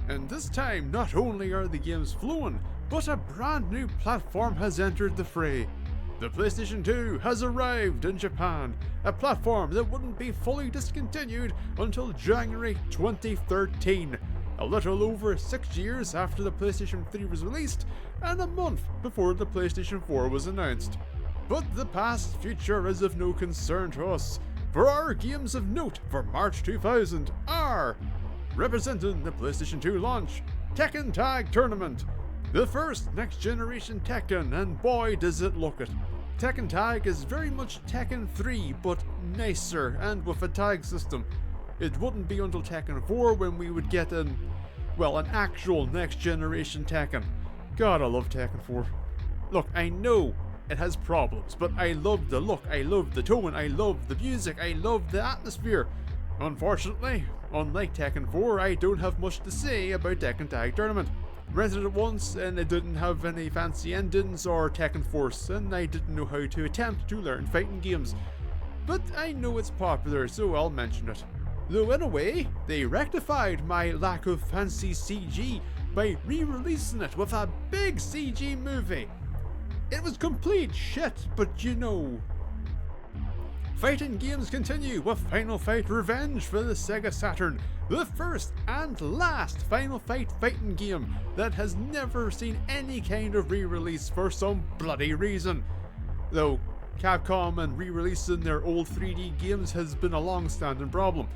And this time, not only are the games flowing, but a brand new platform has entered the fray. The PlayStation 2 has arrived in Japan, a platform that wouldn't be fully discontinued until January 2013, a little over 6 years after the PlayStation 3 was released, and a month before the PlayStation 4 was announced. But the past future is of no concern to us, for our games of note for March 2000 are, representing the PlayStation 2 launch, Tekken Tag Tournament, the first next generation Tekken, and boy does it look it. Tekken Tag is very much Tekken 3, but nicer and with a tag system. It wouldn't be until Tekken 4 when we would get an actual next generation Tekken. God, I love Tekken 4. Look, I know it has problems, but I love the look, I love the tone, I love the music, I love the atmosphere. Unfortunately, unlike Tekken 4, I don't have much to say about Tekken Tag Tournament. Rented it once and it didn't have any fancy endings or Tekken Force, and I didn't know how to attempt to learn fighting games. But I know it's popular, so I'll mention it. Though in a way, they rectified my lack of fancy CG by re-releasing it with a big CG movie. It was complete shit, but you know. Fighting games continue with Final Fight Revenge for the Sega Saturn, the first and last Final Fight fighting game that has never seen any kind of re-release for some bloody reason. Though Capcom and re-releasing their old 3D games has been a long-standing problem.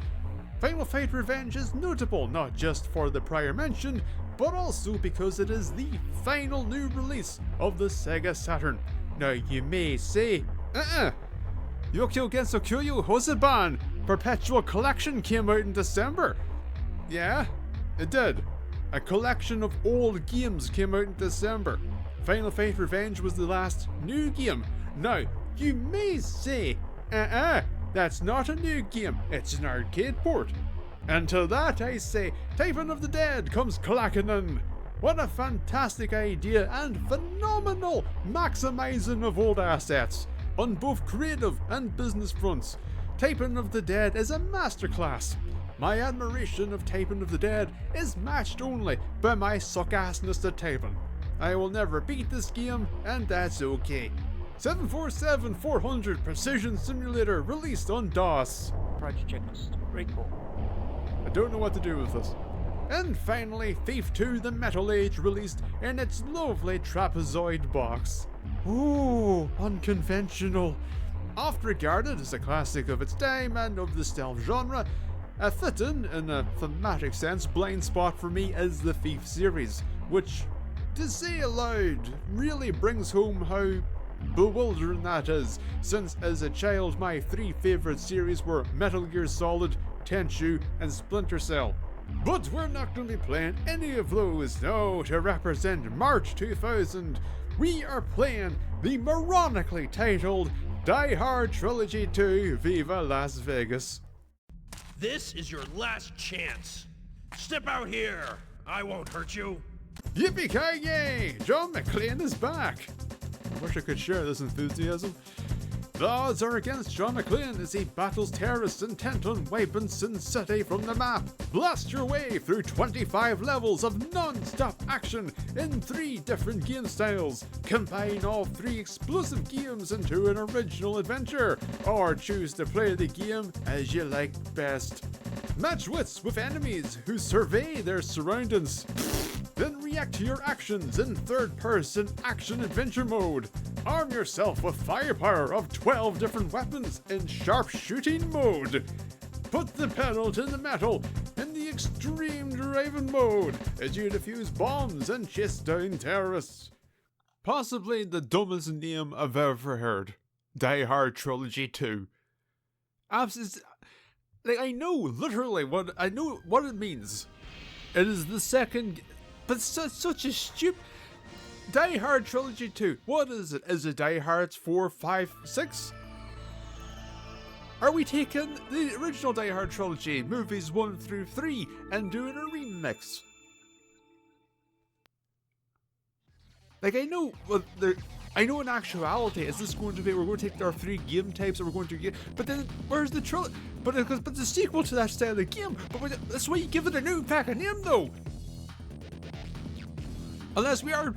Final Fight Revenge is notable not just for the prior mentioned, but also because it is the final new release of the Sega Saturn. Now you may say, Yokyo Genso Kyoryu Hosoban Perpetual Collection came out in December. Yeah, it did. A collection of old games came out in December. Final Fight Revenge was the last new game. Now, you may say, that's not a new game, it's an arcade port. And to that I say, Typhon of the Dead comes clacking in. What a fantastic idea and phenomenal maximizing of old assets on both creative and business fronts. Taping of the Dead is a masterclass. My admiration of Taping of the Dead is matched only by my suck-assness at taping. I will never beat this game, and that's okay. 747-400 Precision Simulator released on DOS. Project checklist. Very cool. I don't know what to do with this. And finally, Thief 2 The Metal Age released in its lovely trapezoid box. Ooh, unconventional. Oft regarded as a classic of its time and of the stealth genre, a fitting, in a thematic sense, blind spot for me is the Thief series, which, to say aloud, really brings home how bewildering that is, since as a child my three favourite series were Metal Gear Solid, Tenchu and Splinter Cell. But we're not going to be playing any of those. No, to represent March 2000, we are playing the moronically titled Die Hard Trilogy 2 Viva Las Vegas. This is your last chance. Step out here. I won't hurt you. Yippee-ki-yay! John McClane is back! I wish I could share this enthusiasm. The odds are against John McClane as he battles terrorists intent on wiping Sin City from the map. Blast your way through 25 levels of non-stop action in 3 different game styles. Combine all 3 explosive games into an original adventure, or choose to play the game as you like best. Match wits with enemies who survey their surroundings. Then react to your actions in third-person action-adventure mode. Arm yourself with firepower of 12 different weapons in sharp-shooting mode. Put the pedal to the metal in the extreme driving mode as you defuse bombs and chase down terrorists. Possibly the dumbest name I've ever heard. Die Hard Trilogy 2. I know literally what it means. It is the second... But it's such a stupid... Die Hard Trilogy 2. What is it? Is it Die Hard 4, 5, 6? Are we taking the original Die Hard Trilogy, movies 1 through 3, and doing a remix? Like, I know... I know in actuality, is this going to be... We're going to take our 3 game types and we're going to get... But then, where's the trilogy? But the sequel to that style of game. But that's why you give it a new pack of name, though. Unless we are...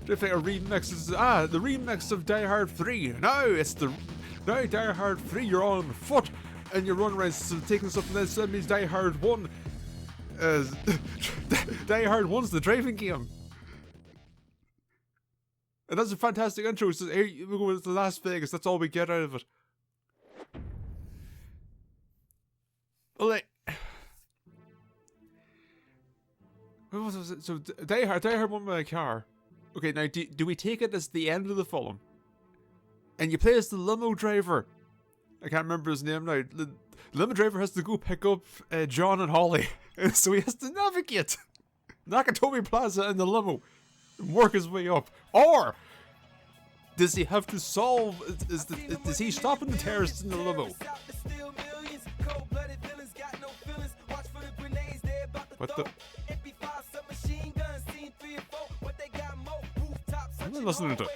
If a remix is... the remix of Die Hard 3. Now it's the... Now Die Hard 3, you're on foot. And you run around taking something else. That means Die Hard 1... Die Hard 1's the driving game. And that's a fantastic intro. It says, hey, we're going to Las Vegas. That's all we get out of it. Well, like... What was it? So, Die Hard 1 with a car. Okay, now, do we take it as the end of the film? And you play as the limo driver. I can't remember his name now. The limo driver has to go pick up John and Holly. So he has to navigate Nakatomi Plaza in the limo and work his way up. Or does he have to solve... Is he stopping the terrorists in the limo? What the... I'm not listening to it.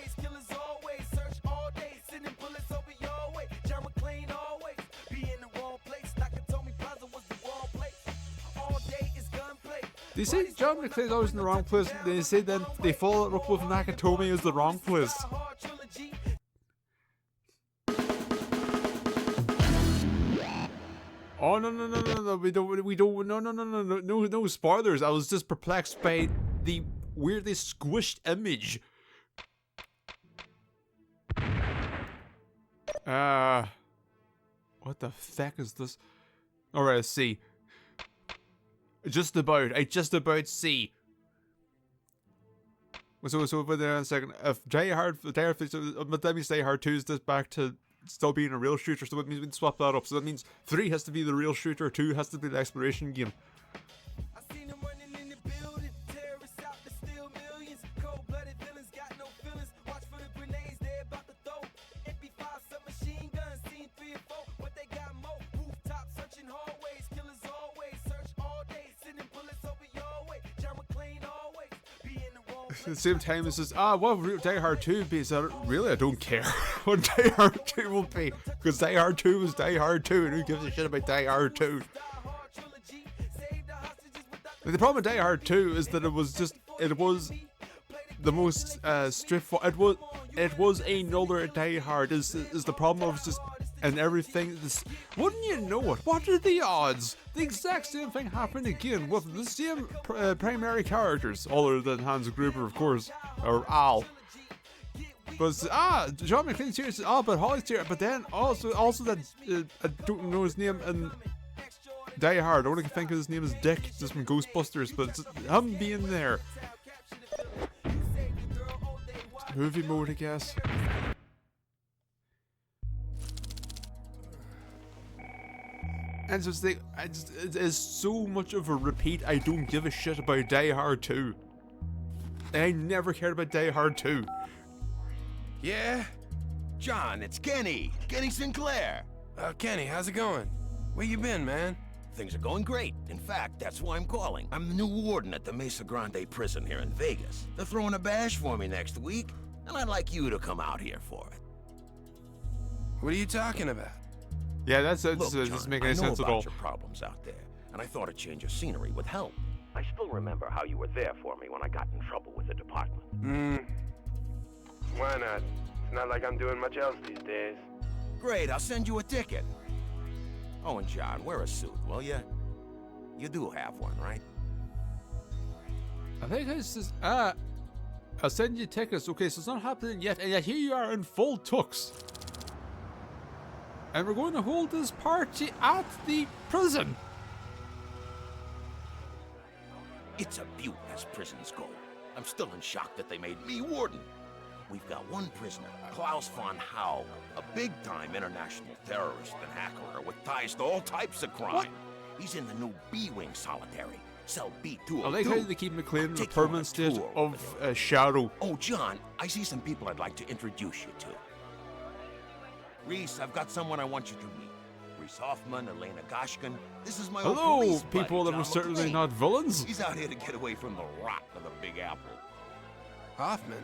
They say John McClane's always in the wrong place. They say then they follow it up with Nakatomi as the wrong place. Oh no, we don't no spoilers. I was just perplexed by the weirdly squished image. What the feck is this? Alright, let's see. I just about see. So wait there a second. If Die Hard, that means Die Hard 2 is just back to still being a real shooter, so that means we can swap that up. So that means 3 has to be the real shooter, 2 has to be the exploration game. Hallways, killers always search all day, sending bullets over your way. John McClane always. At the same time, it says, what will Die Hard 2 be? So really, I don't care what Die Hard 2 will be, because Die Hard 2 was Die Hard 2, and who gives a shit about Die Hard 2? The problem with Die Hard 2 is that it was the most straightforward. It was another Die Hard. Is the problem of just and everything? Wouldn't you know it? What are the odds? The exact same thing happened again with the same primary characters, other than Hans Gruber, of course, or Al. But John McClane's here. But Holly's here. But then also that I don't know his name and. Die Hard. I only can think of his name as Dick, just from Ghostbusters, but it's him being there. Movie mode, I guess. And so it is so much of a repeat. I don't give a shit about Die Hard 2. I never cared about Die Hard 2. Yeah? John, it's Kenny. Kenny Sinclair. Kenny, how's it going? Where you been, man? Things are going great. In fact, that's why I'm calling. I'm the new warden at the Mesa Grande prison here in Vegas. They're throwing a bash for me next week, and I'd like you to come out here for it. What are you talking about? Yeah, that Look, doesn't make any I know sense at about all. your problems out there, and I thought a change of scenery would help. I still remember how you were there for me when I got in trouble with the department. Why not? It's not like I'm doing much else these days. Great, I'll send you a ticket. Oh, and John, wear a suit, will ya? You do have one, right? I think it's just, I'll send you tickets. Okay, so it's not happening yet, and yet here you are in full tux. And we're going to hold this party at the prison. It's a beaut as prisons go. I'm still in shock that they made me warden. We've got one prisoner, Klaus von Hau, a big-time international terrorist and hacker with ties to all types of crime. What? He's in the new B-Wing solitary, cell B202. I like how they keep McClane in a permanent state of shadow. Oh, John, I see some people I'd like to introduce you to. Reese, I've got someone I want you to meet. Reese Hoffman, Elena Goshkin. This is my old police buddy, people that John were certainly McClane. not villains. He's out here to get away from the rot of the Big Apple. Hoffman?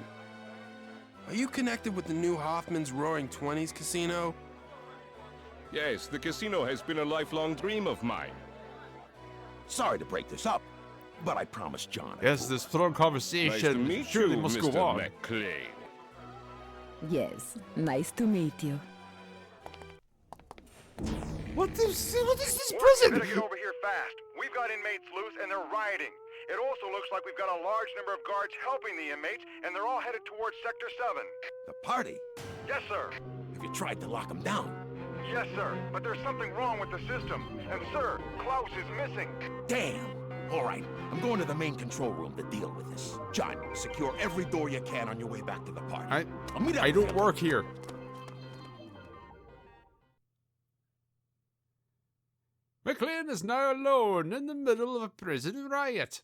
Are you connected with the new Hoffman's Roaring Twenties casino? Yes, the casino has been a lifelong dream of mine. Sorry to break this up, but I promised John. Yes, this thrilling conversation Nice to meet surely you, must Mr. go on. McClane. Yes, nice to meet you. What is this We prison? better get over here fast. We've got inmates loose and they're rioting. It also looks like we've got a large number of guards helping the inmates, and they're all headed towards Sector 7. The party? Yes, sir. Have you tried to lock them down? Yes, sir. But there's something wrong with the system. And, sir, Klaus is missing. Damn! All right, I'm going to the main control room to deal with this. John, secure every door you can on your way back to the party. I'll meet up I with don't you. work here. McClane is now alone in the middle of a prison riot.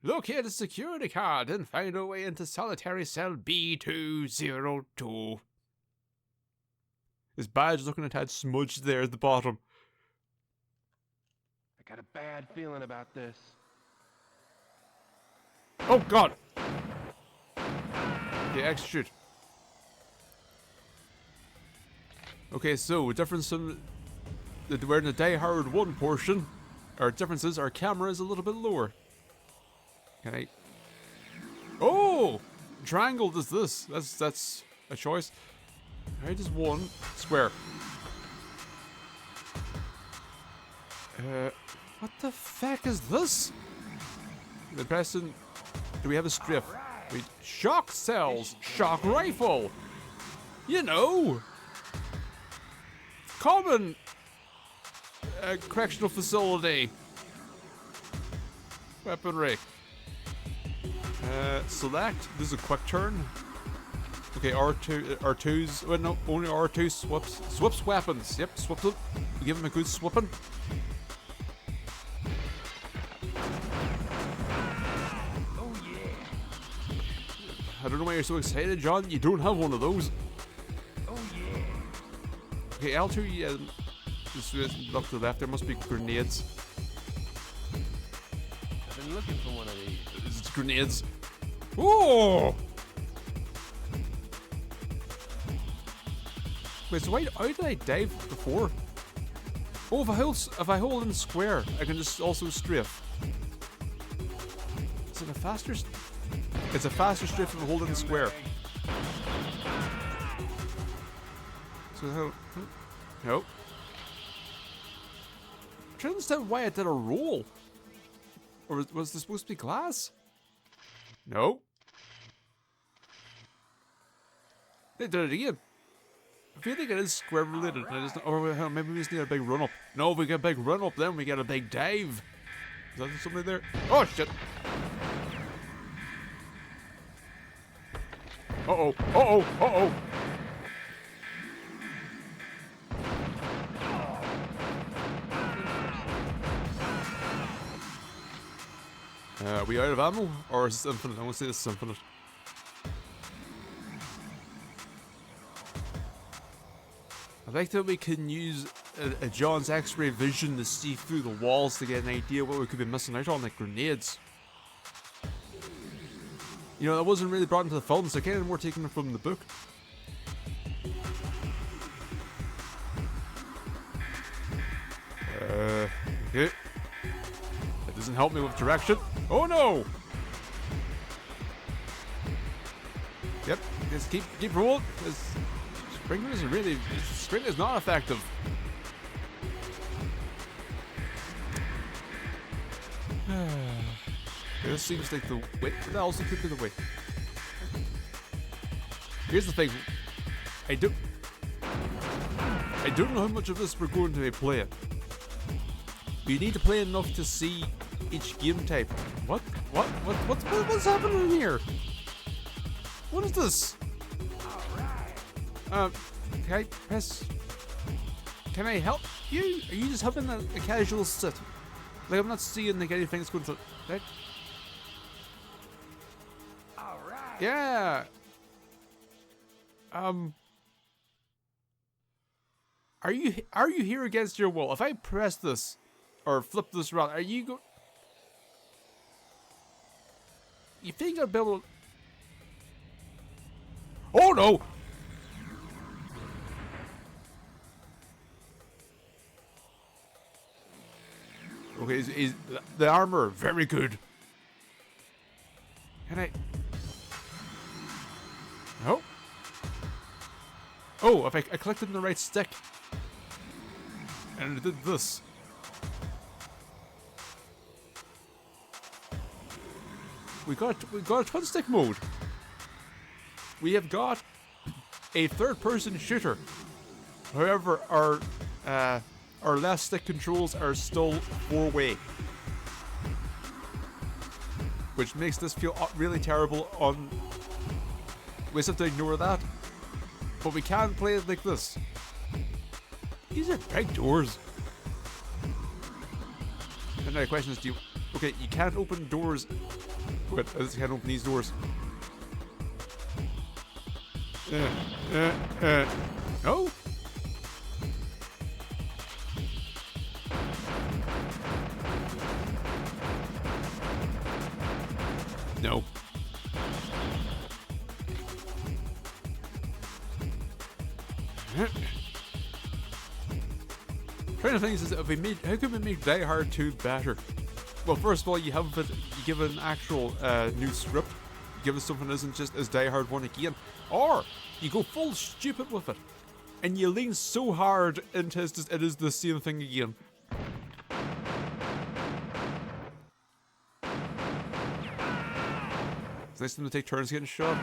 Locate a security card and find a way into solitary cell B202. His badge is looking a tad smudged there at the bottom. I got a bad feeling about this. Oh god! Okay, execute. Okay, so difference from we're in the Die Hard 1 portion. Our differences, our camera is a little bit lower. Can I? Oh! Triangle does this. That's a choice. Alright, just one. Square. What the fuck is this? The person. Do we have a strip? Wait, shock cells, shock rifle. You know, common correctional facility weaponry. Select. This is a quick turn. Okay, R2's. Well, no, only R2 swaps weapons. Yep, swaps them. Give him a good swapping. I don't know why you're so excited, John. You don't have one of those. Oh yeah. Okay, L2, yeah. Just look to the left. There must be grenades. I've been looking for one of these. It's grenades. Oh! Wait, so why, how did I dive before? Oh, if I hold in square, I can just also strafe. Is it a faster? It's a faster strafe if I hold in square. So how? Nope. I'm trying to understand why I did a roll. Or was this supposed to be glass? No. They did it again. I feel like it is square related. Or maybe we just need a big run up. No, if we get a big run up, then we get a big dive. Is that something there? Oh shit! Uh oh! Uh oh! Uh oh! Are we out of ammo? Or is this infinite? I want to say this is infinite. I like that we can use a John's X-ray vision to see through the walls to get an idea what we could be missing out on, like grenades. You know, that wasn't really brought into the film, so kind of more taken from the book. Okay. That doesn't help me with direction. Oh no! Yep, just keep rolling. Sprinklers are really, sprinklers not effective. This seems like the way. That also could be the way. Here's the thing. I don't know how much of this we're going to be playing. You need to play enough to see each game type. What's happening here? What is this? Can I press? Can I help you? Are you just helping a casual sit? Like I'm not seeing like anything that's going to. Right? All right. Yeah. Are you here against your will? If I press this or flip this around, are you go? You think I'll be able to? Oh no! Okay, is the armor very good? Can I? No. Oh, if I clicked on the right stick, and it did this. We got a twin stick mode. We have got a third-person shooter. However, our left stick controls are still 4-way, which makes this feel really terrible. We just have to ignore that, but we can play it like this. These are big doors. And now the question is, okay, you can't open doors, but I just can't open these doors. No. No. Trying to think is how could we make Die Hard 2 better? Well, first of all, you give an actual new script, give us something that isn't just as Die Hard 1 again, or you go full stupid with it, and you lean so hard into it is the same thing again. It's nice of them to take turns getting shot.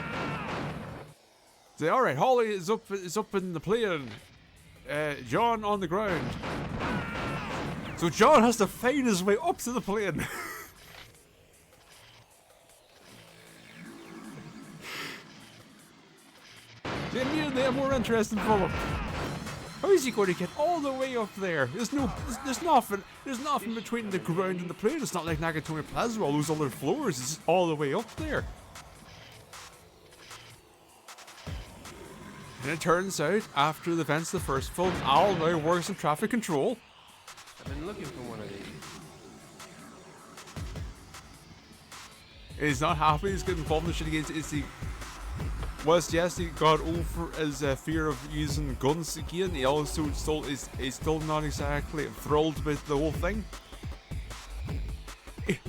Say, alright, Holly is up in the plane. John on the ground. So John has to find his way up to the plane. Immediately I'm more interested in Philip. How is he going to get all the way up there? There's nothing between the ground and the plane. It's not like Nakatomi Plaza, all those other floors. It's just all the way up there. And it turns out, after the events of the first film, Al now works in traffic control. I've been looking for one of these. He's not happy. He's getting involved in the shit again. Is he? Yes, he got over his fear of using guns again. He also he's still not exactly thrilled with the whole thing.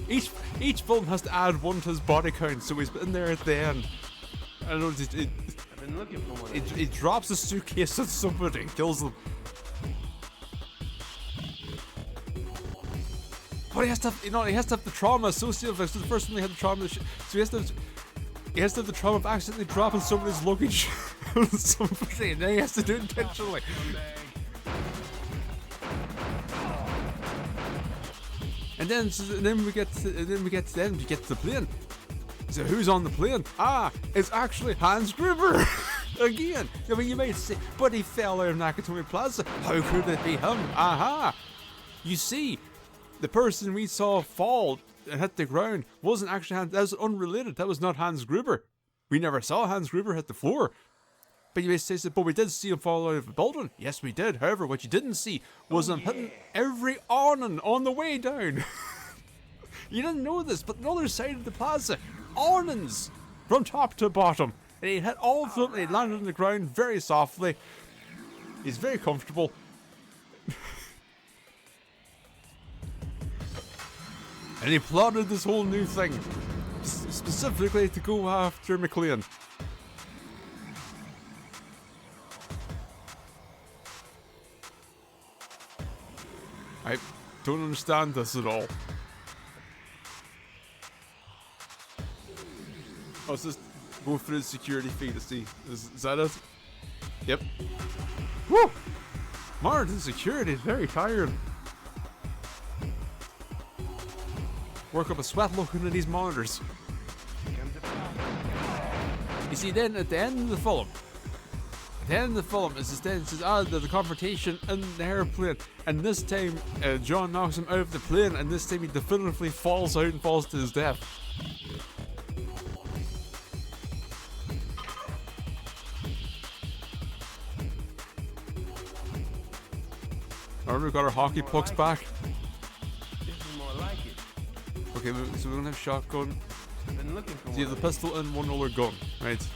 Each film has to add 1 to his body count, so he's in there at the end. I know I've been looking for one. he drops a suitcase at somebody, kills them. But he has to have, he has to have the trauma associated with it. So the first one he had the trauma, so he has to have the trauma of accidentally dropping somebody's luggage on somebody, and then he has to do it intentionally. And then we get to the plane. So who's on the plane? It's actually Hans Gruber again. I mean, you may say, but he fell out of Nakatomi Plaza. How could it be him? Aha! You see, the person we saw fall and hit the ground wasn't actually Hans. That was unrelated. That was not Hans Gruber. We never saw Hans Gruber hit the floor. But you may say, but we did see him fall out of a building. Yes, we did. However, what you didn't see was him hitting every awning on the way down. You didn't know this, but on the other side of the plaza, awnings from top to bottom. And he hit all of them, and he landed on the ground very softly. He's very comfortable. And he plotted this whole new thing, specifically to go after McLean. I don't understand this at all. Let's just go through the security feed to see. Is that it? Yep. Woo! Modern security, very tired. Work up a sweat looking at these monitors. You see, then at the end of the film, is then it says, the confrontation in the airplane, and this time John knocks him out of the plane, and this time he definitively falls out and falls to his death. Alright, we've got our hockey pucks back. This is more like it. Okay, so we don't have shotgun. I've been looking for So you have the pistol and one other gun, right?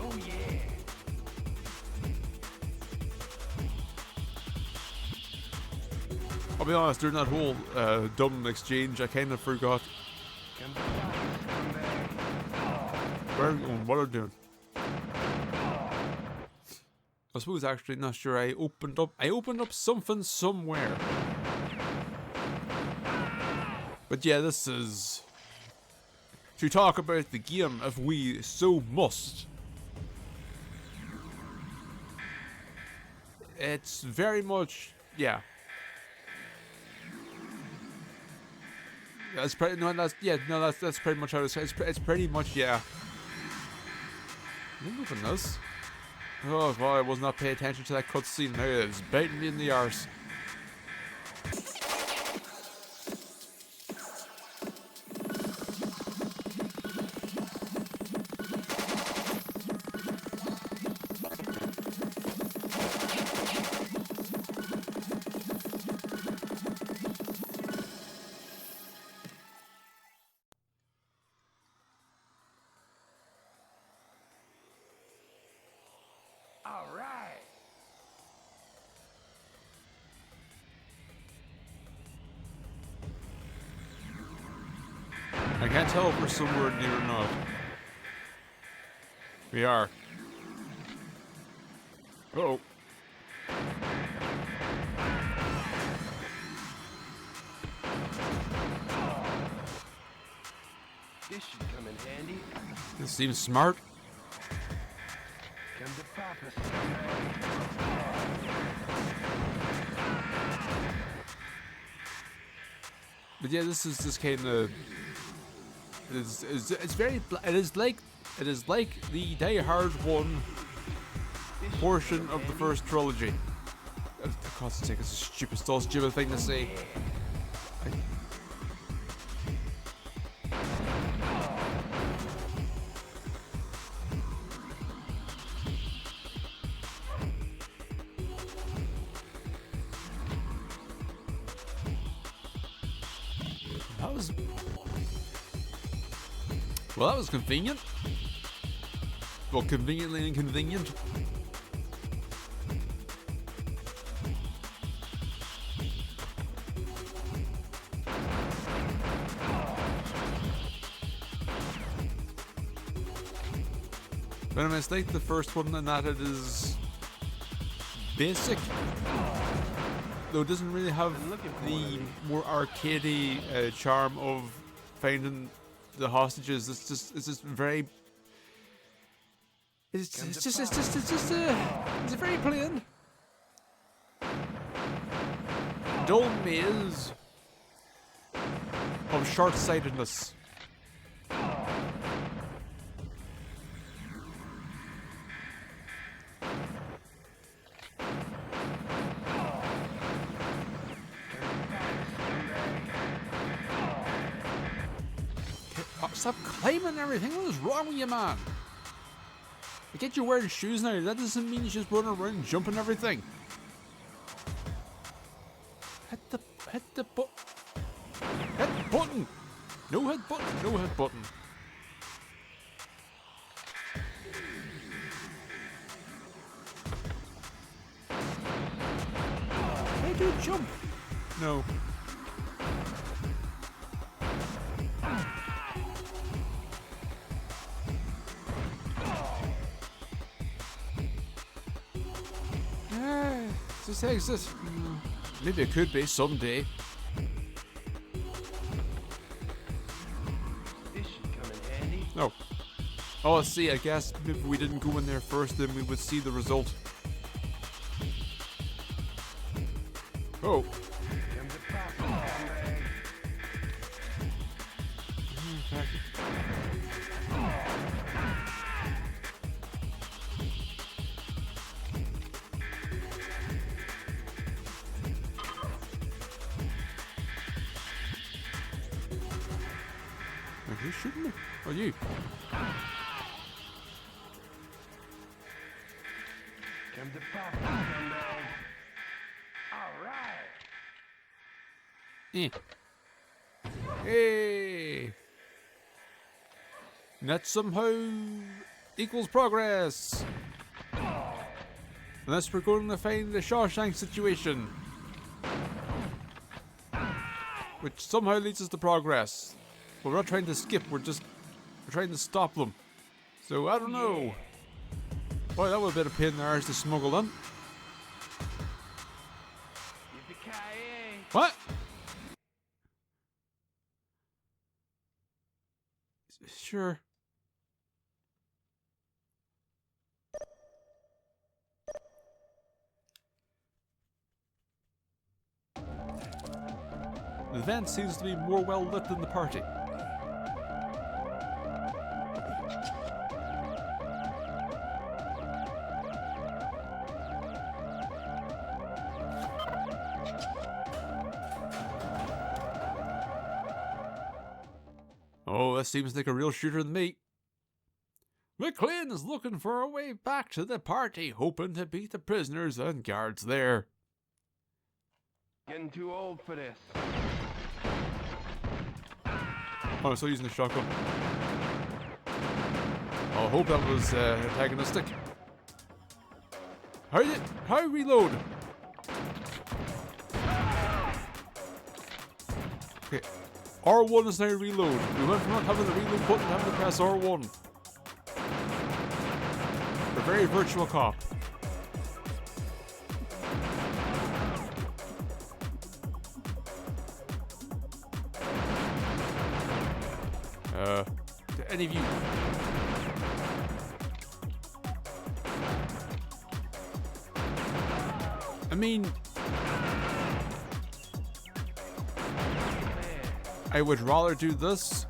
Oh yeah. I'll be honest, during that whole dumb exchange, I kind of forgot where I'm going, what I'm doing. I suppose actually not sure. I opened up something somewhere. But yeah, this is to talk about the game if we so must. It's very much, yeah. That's pretty that's pretty much how it's pretty much, yeah. Look at this. Oh boy, I was not paying attention to that cutscene. Now it's biting me in the arse. All right. I can't tell if we're somewhere near or not. We are. Uh-oh. This should come in handy. This seems smart. Come to Papa. But yeah, this is just kind of. It's very. It is like the Die Hard 1 portion of the first trilogy. For God's sake, it's a stupid thing to say. Well, that was convenient. Well, conveniently inconvenient. But I mistake the first one in that it is basic. Though it doesn't really have the more arcadey charm of finding the hostages. It's just very. It's very plain. Dull maze of short-sightedness. Stop climbing everything. What is wrong with you, man? I get you wearing shoes now. That doesn't mean you just run around and jumping everything. Hit the button. No hit button. No hit button. Hey, dude, jump. No. This exit. Maybe it could be someday. This should come in handy. No. Oh, I see. I guess if we didn't go in there first, then we would see the result. Oh. Who's shooting me? Oh, you. Come to pop, scumbag. All right. Hey. That somehow equals progress. Unless we're going to find the Shawshank situation. Which somehow leads us to progress. But we're not trying to skip, we're trying to stop them. So, I don't know. Boy, that was a bit of pain in the arse to smuggle in. What? Sure. The event seems to be more well lit than the party. Oh, that seems like a real shooter to me. McLean is looking for a way back to the party, hoping to beat the prisoners and guards there. Getting too old for this. Oh, I'm still using the shotgun. I hope that was antagonistic. How reload? Okay. R1 is now reload. We went from not having the reload button to having to press R1. A very virtual cop. To any of you. I mean, I would rather do this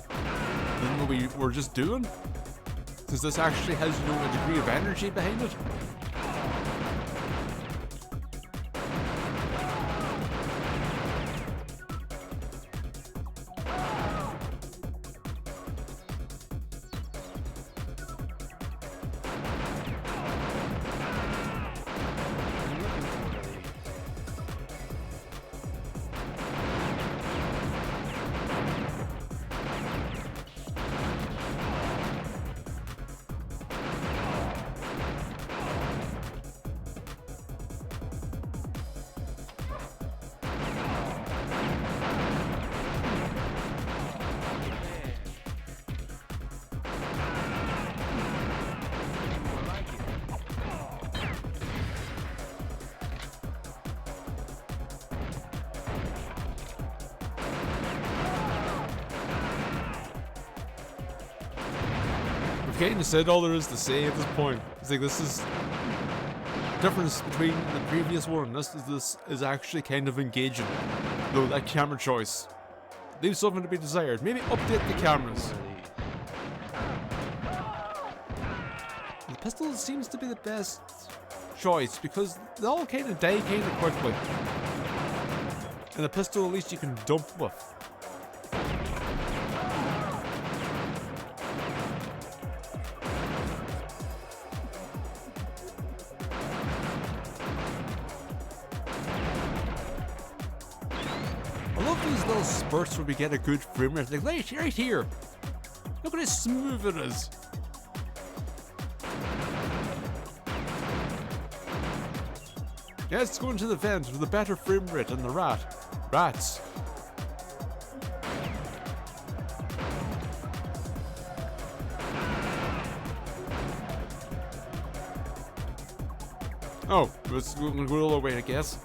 than what we were just doing, since this actually has, you know, a degree of energy behind it. kind of said all there is to say at this point. It's like this is difference between the previous one and this is actually kind of engaging. Though that camera choice leaves something to be desired. Maybe update the cameras. The pistol seems to be the best choice because they all kind of die kind of quickly. And the pistol at least you can dump with. I love these little spurts where we get a good frame rate. Like right here. Look at how smooth it is. Yeah, let's go into the vent with a better frame rate than the rats. Oh, let's go all the way, I guess.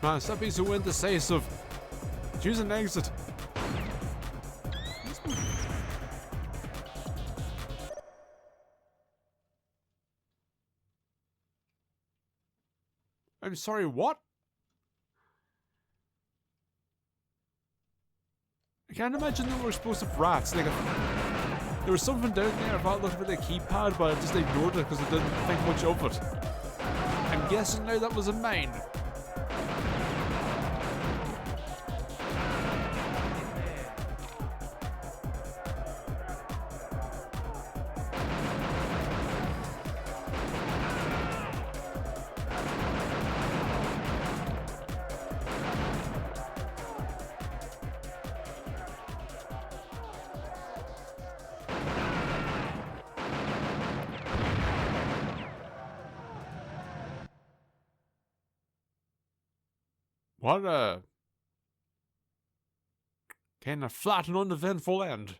Man, stop being so indecisive. Choose an exit. I'm sorry, what? I can't imagine there were explosive rats. Like, there was something down there about looking at the keypad, but I just ignored it because I didn't think much of it. I'm guessing now that was a mine. What a kind of flat and uneventful end.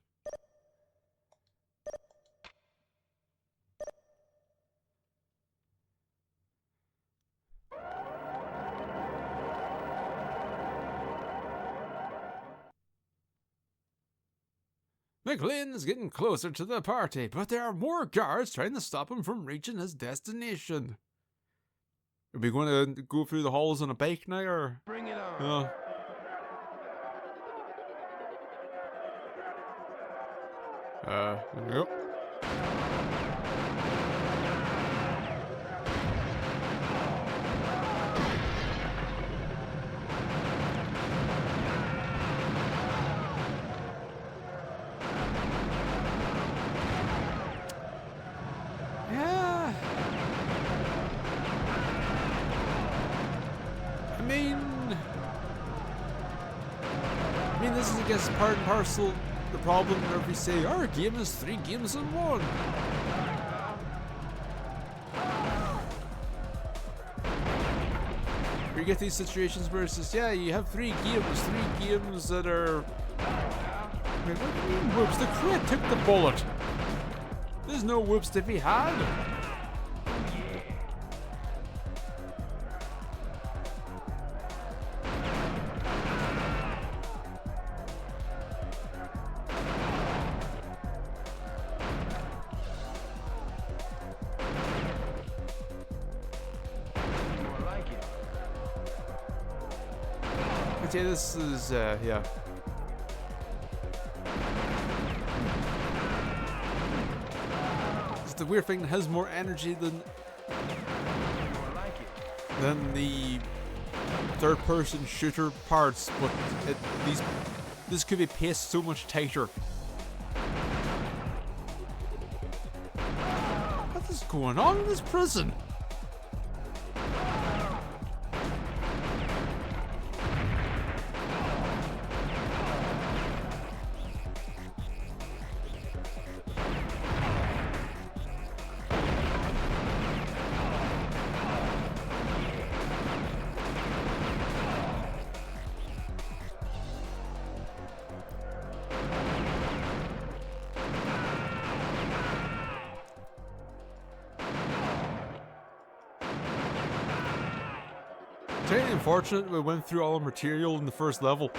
McLean is getting closer to the party, but there are more guards trying to stop him from reaching his destination. Are we going to go through the halls on a bike now, or? Bring it on. There we go. I mean, this is, I guess, part and parcel the problem whenever we say our game is 3 games in 1. You get these situations where it's just, yeah, you have 3 games that are... Wait, what do you mean whoops? The crit took the bullet. There's no whoops to be had. Yeah, this is, yeah. It's the weird thing that has more energy than the third-person shooter parts, but this could be paced so much tighter. What is going on in this prison? It's really unfortunate we went through all the material in the first level.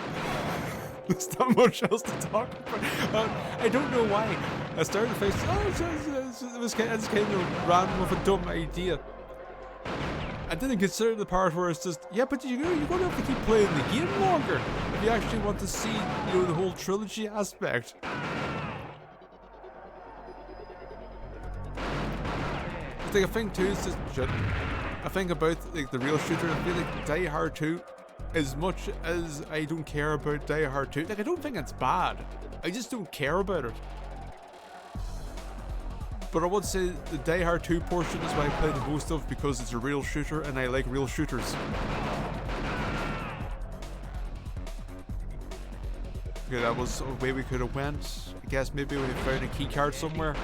There's not much else to talk about. I don't know why. I started to face, I just kind of ran with a dumb idea. I didn't consider the part where it's just, yeah, but you're going to have to keep playing the game longer if you actually want to see, you know, the whole trilogy aspect. It's like a thing too, it's just shit. I think about like the real shooter, I feel like Die Hard 2, as much as I don't care about Die Hard 2, like I don't think it's bad. I just don't care about it. But I would say the Die Hard 2 portion is what I play the most of because it's a real shooter and I like real shooters. Okay, that was a way we could have went. I guess maybe we found a key card somewhere.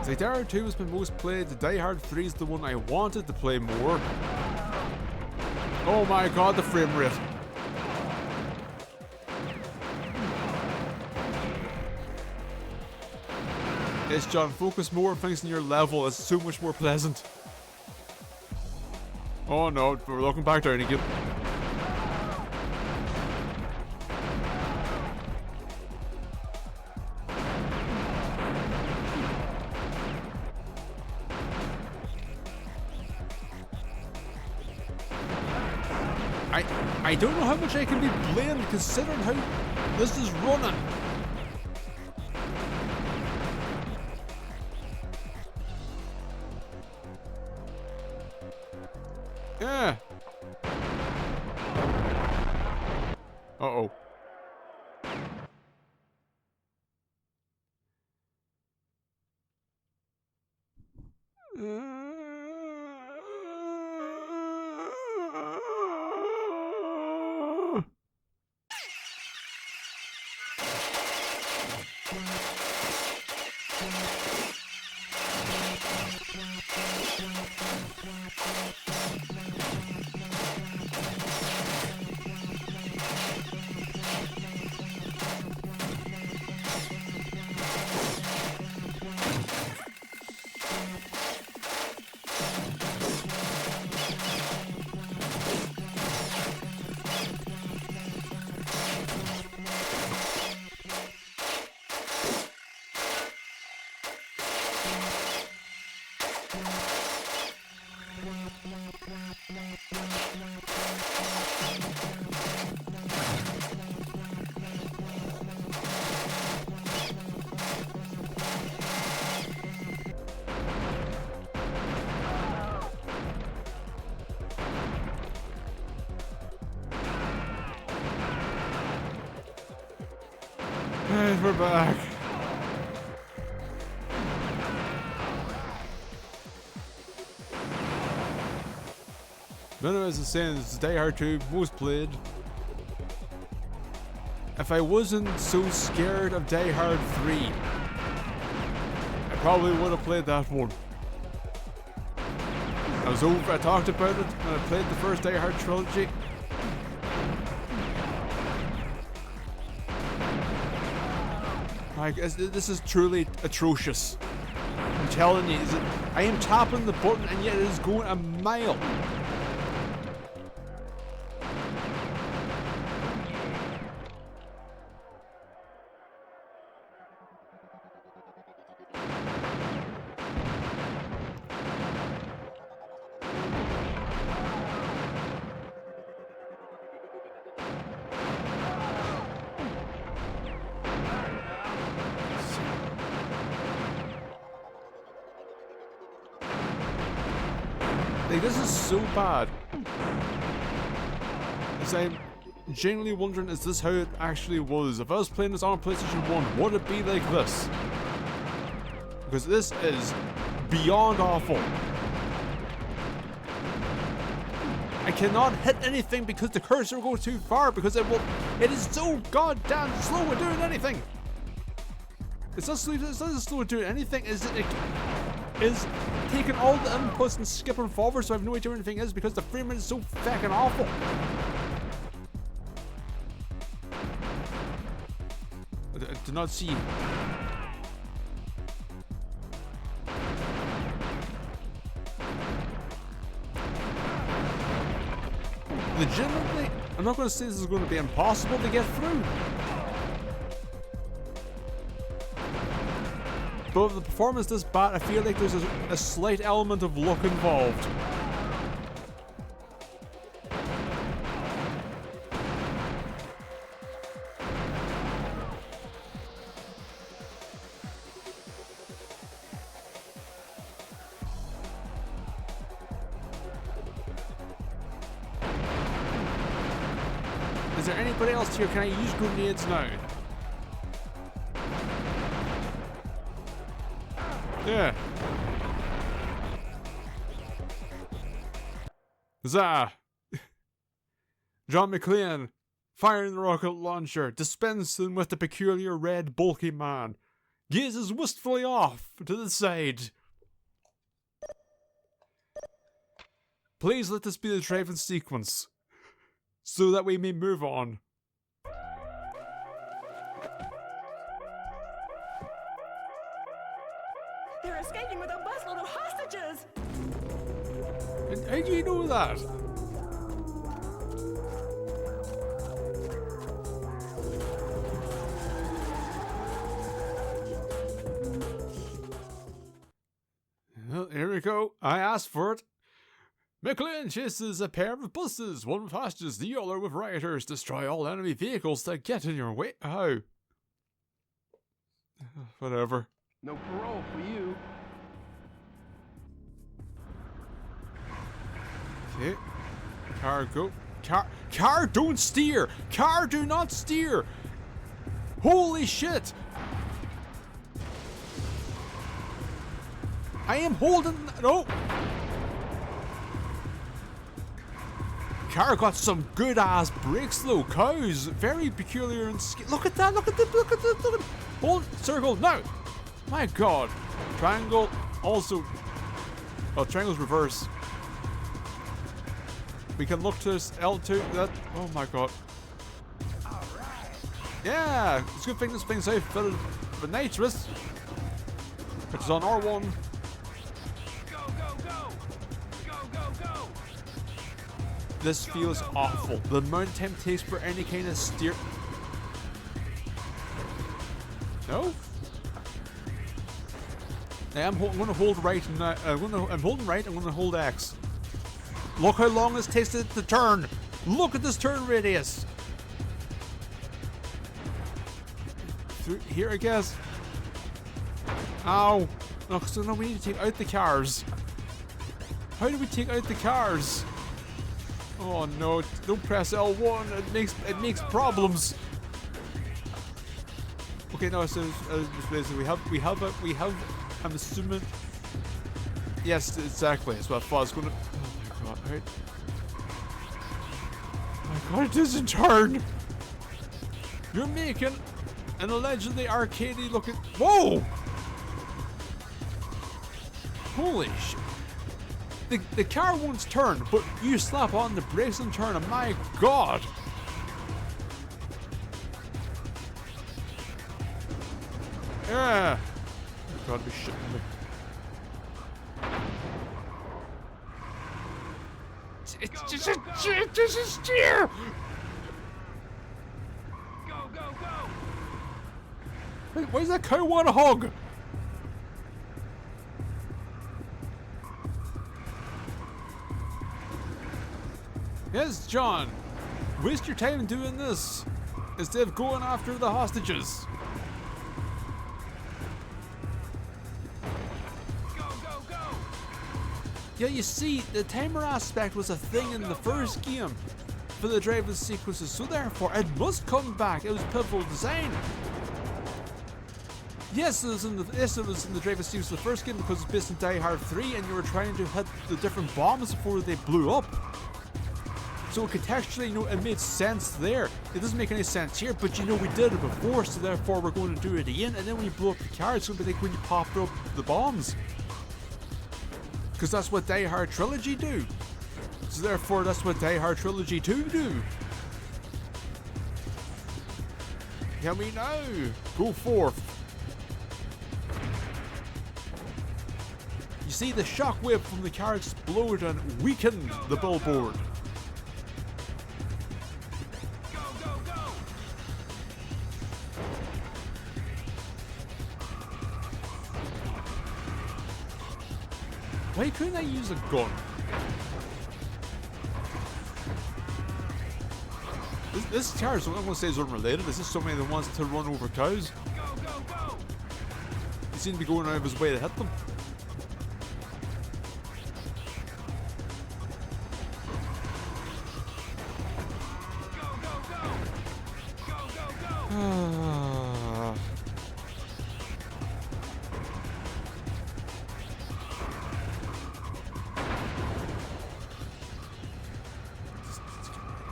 The Die Hard 2 has been most played, the Die Hard 3 is the one I wanted to play more. Oh my god, the frame rate. Yes, John, focus more on things in your level, it's so much more pleasant. Oh no, we're looking back down again. I don't know how much I can be blamed considering how this is running. Yeah. Uh-oh. And we're back. But as I was saying, it's Die Hard 2, most played. If I wasn't so scared of Die Hard 3, I probably would have played that one. I talked about it when I played the first Die Hard trilogy. Like, this is truly atrocious. I'm telling you, I am tapping the button and yet it is going a mile. Like, this is so bad. As I'm genuinely wondering, is this how it actually was? If I was playing this on PlayStation 1, would it be like this? Because this is beyond awful. I cannot hit anything because the cursor goes too far because it is so goddamn slow at doing anything. It's not slow at doing anything, is it? is taking all the inputs and skipping forward, so I have no idea where anything is because the frame rate is so fucking awful. I do not see. Legitimately, I'm not going to say this is going to be impossible to get through. But with the performance this bad, I feel like there's a slight element of luck involved. Is there anybody else here? Can I use grenades now? Yeah. Huzzah! John McClane, firing the rocket launcher, dispensing with the peculiar red bulky man, gazes wistfully off to the side. Please let this be the driving sequence, so that we may move on. They're escaping with a busload of hostages! And how do you know that? Well, here we go. I asked for it. McClane chases a pair of buses, one with hostages, the other with rioters. Destroy all enemy vehicles that get in your way. How? Whatever. No parole for you. Okay. Car, go. Car, don't steer! Car, do not steer! Holy shit! I am holding. No! Car got some good ass brakes though, cows. Very peculiar and look at that, look at that. Hold, circle, no! My god. Triangle, also. Oh, triangle's reverse. We can look to this L2, that, oh my god. Yeah, it's a good thing this thing's outfitted with nitrous, which is on R1. This feels awful. The amount of time it takes for any kind of steer. No? I'm going to hold right now. I'm holding right. I'm going to hold X. Look how long this takes to turn. Look at this turn radius. Through here, I guess. Ow. Look, so now we need to take out the cars. How do we take out the cars? Oh no, don't press L1, it makes problems. Okay, no, so we have I'm assuming. Yes, exactly. That's what I thought I was gonna. Oh my god, right? Oh my god, it doesn't turn! You're making an allegedly arcadey looking. Whoa! Holy shit. The car won't turn, but you slap on the brakes and turn, and my god! Yeah! You gotta be shitting me. It's just a steer! Go, go, go! Wait, why does that cow want a hug? Yes, John. Waste your time doing this instead of going after the hostages. Go, go, go! Yeah, you see, the timer aspect was a thing in the first game for the driving sequences, so therefore it must come back. It was pivotal design. Yes, it was in the driving sequence of the first game because it's based on Die Hard 3 and you were trying to hit the different bombs before they blew up. So contextually, you know, it made sense there. It doesn't make any sense here, but you know we did it before, so therefore we're going to do it again. And then when you blow up the car, it's going to be like when you popped up the bombs. Because that's what Die Hard Trilogy do. So therefore, that's what Die Hard Trilogy 2 do. Can we now go forth? You see, the shockwave from the car exploded and weakened the billboard. Why couldn't I use a gun? This car is, I'm going to say, is unrelated. This is somebody that wants to run over cows. He seemed to be going out of his way to hit them.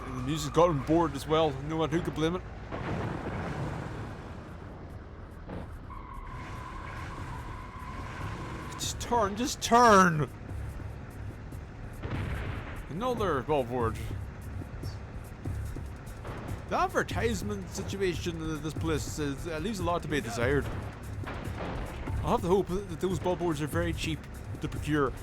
The music's gotten bored as well. No one who could blame it. Just turn! Another billboard. The advertisement situation in this place leaves a lot to be desired. I have to hope that those billboards are very cheap to procure.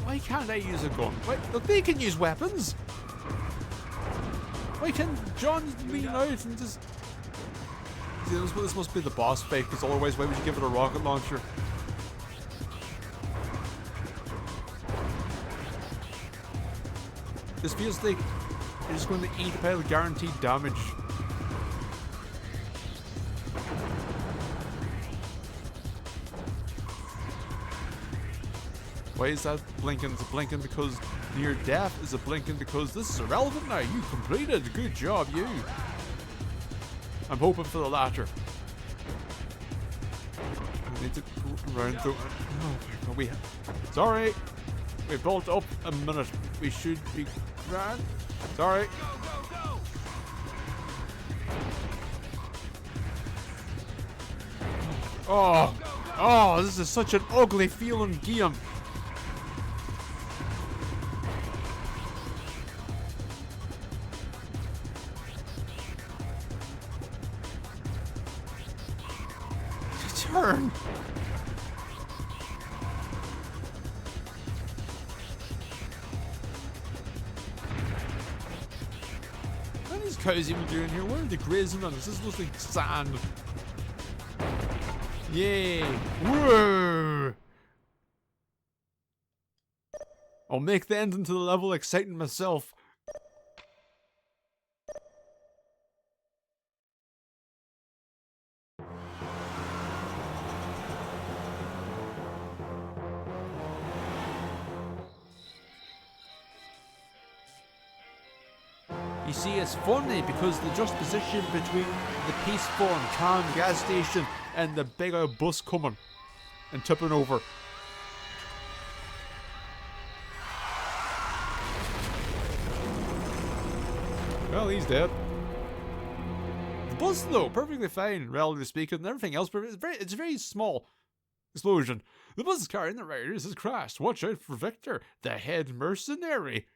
Why can't I use a gun? Look, they can use weapons. Why can't John lean out and just... See, this must be the boss fight, because otherwise why would you give it a rocket launcher? This feels like you're just going to eat a pile of guaranteed damage. Why is that blinking? Is it blinking because near death? Is it blinking because this is irrelevant now? You completed. Good job, you. I'm hoping for the latter. We need to go around the... Oh my god, sorry. We built up a minute. We should be grand. Sorry. Oh, this is such an ugly feeling game. Turn. What are these cows even doing here? Where are they grazing on? This is mostly sand. Yay! Whoa! I'll make the ending to the level exciting myself. You see, it's funny because the juxtaposition between the peaceful and calm gas station and the big old bus coming and tipping over. Well, he's dead. The bus, though, perfectly fine, relatively speaking, and everything else. It's a very small explosion. The bus carrying the riders has crashed. Watch out for Victor, the head mercenary.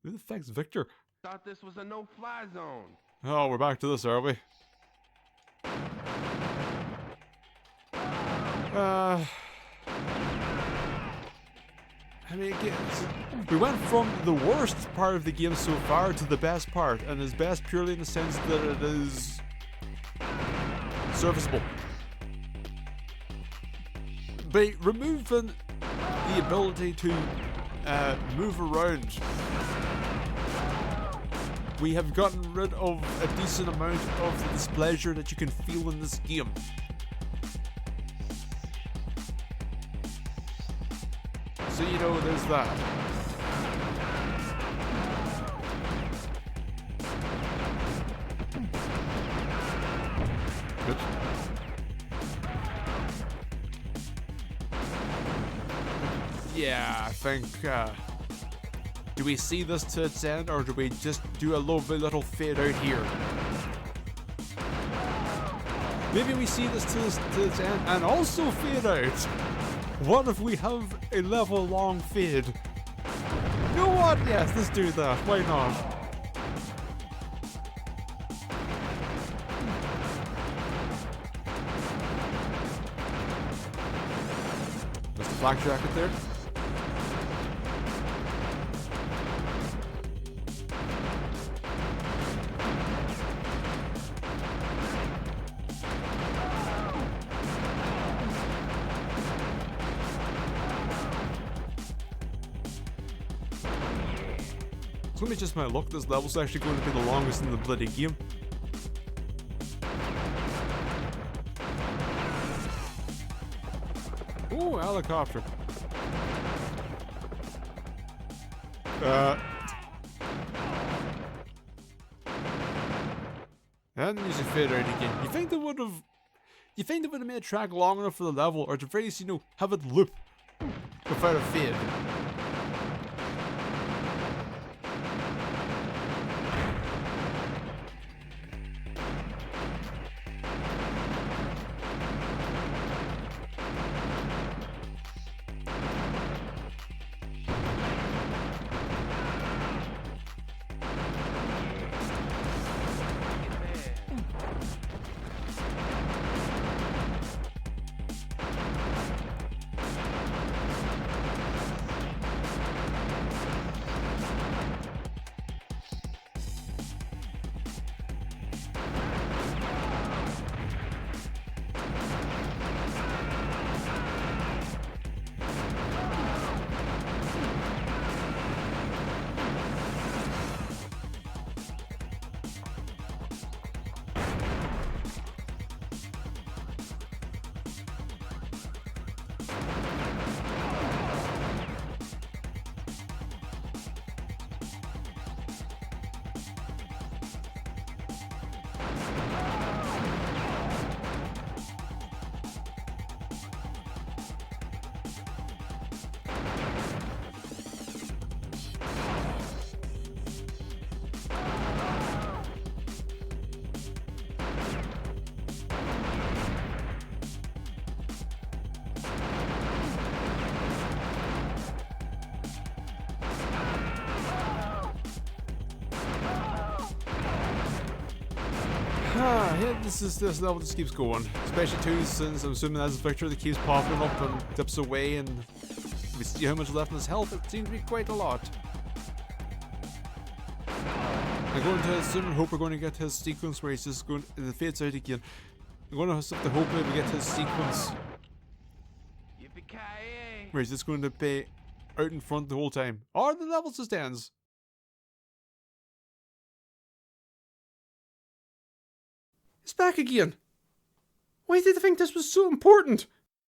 Who the fuck's Victor? Thought this was a no-fly zone. Oh, we're back to this, are we? I mean, we went from the worst part of the game so far to the best part, and it's best purely in the sense that it is serviceable. By removing the ability to move around, we have gotten rid of a decent amount of the displeasure that you can feel in this game. So, you know, there's that. Good. Yeah, I think, do we see this to its end, or do we just do a lovely little fade out here? Maybe we see this to its end and also fade out. What if we have a level long fade? You know what? Yes, let's do that. Why not? There's the flak jacket there. It's gonna be just my luck. This level's actually going to be the longest in the bloody game. Ooh, helicopter. And the music fade out again. You think they would have made a track long enough for the level, or to very least, you know, have it loop without a fade? Yeah, this level just keeps going. Especially too, since I'm assuming that's a picture that keeps popping up and dips away, and we see how much left in his health. It seems to be quite a lot. I'm going to assume and hope we're going to get his sequence where he's just going. It fades out again. I'm going to have to hope that we get his sequence where he's just going to be out in front the whole time, or the level just ends. It's back again. Why did I think this was so important?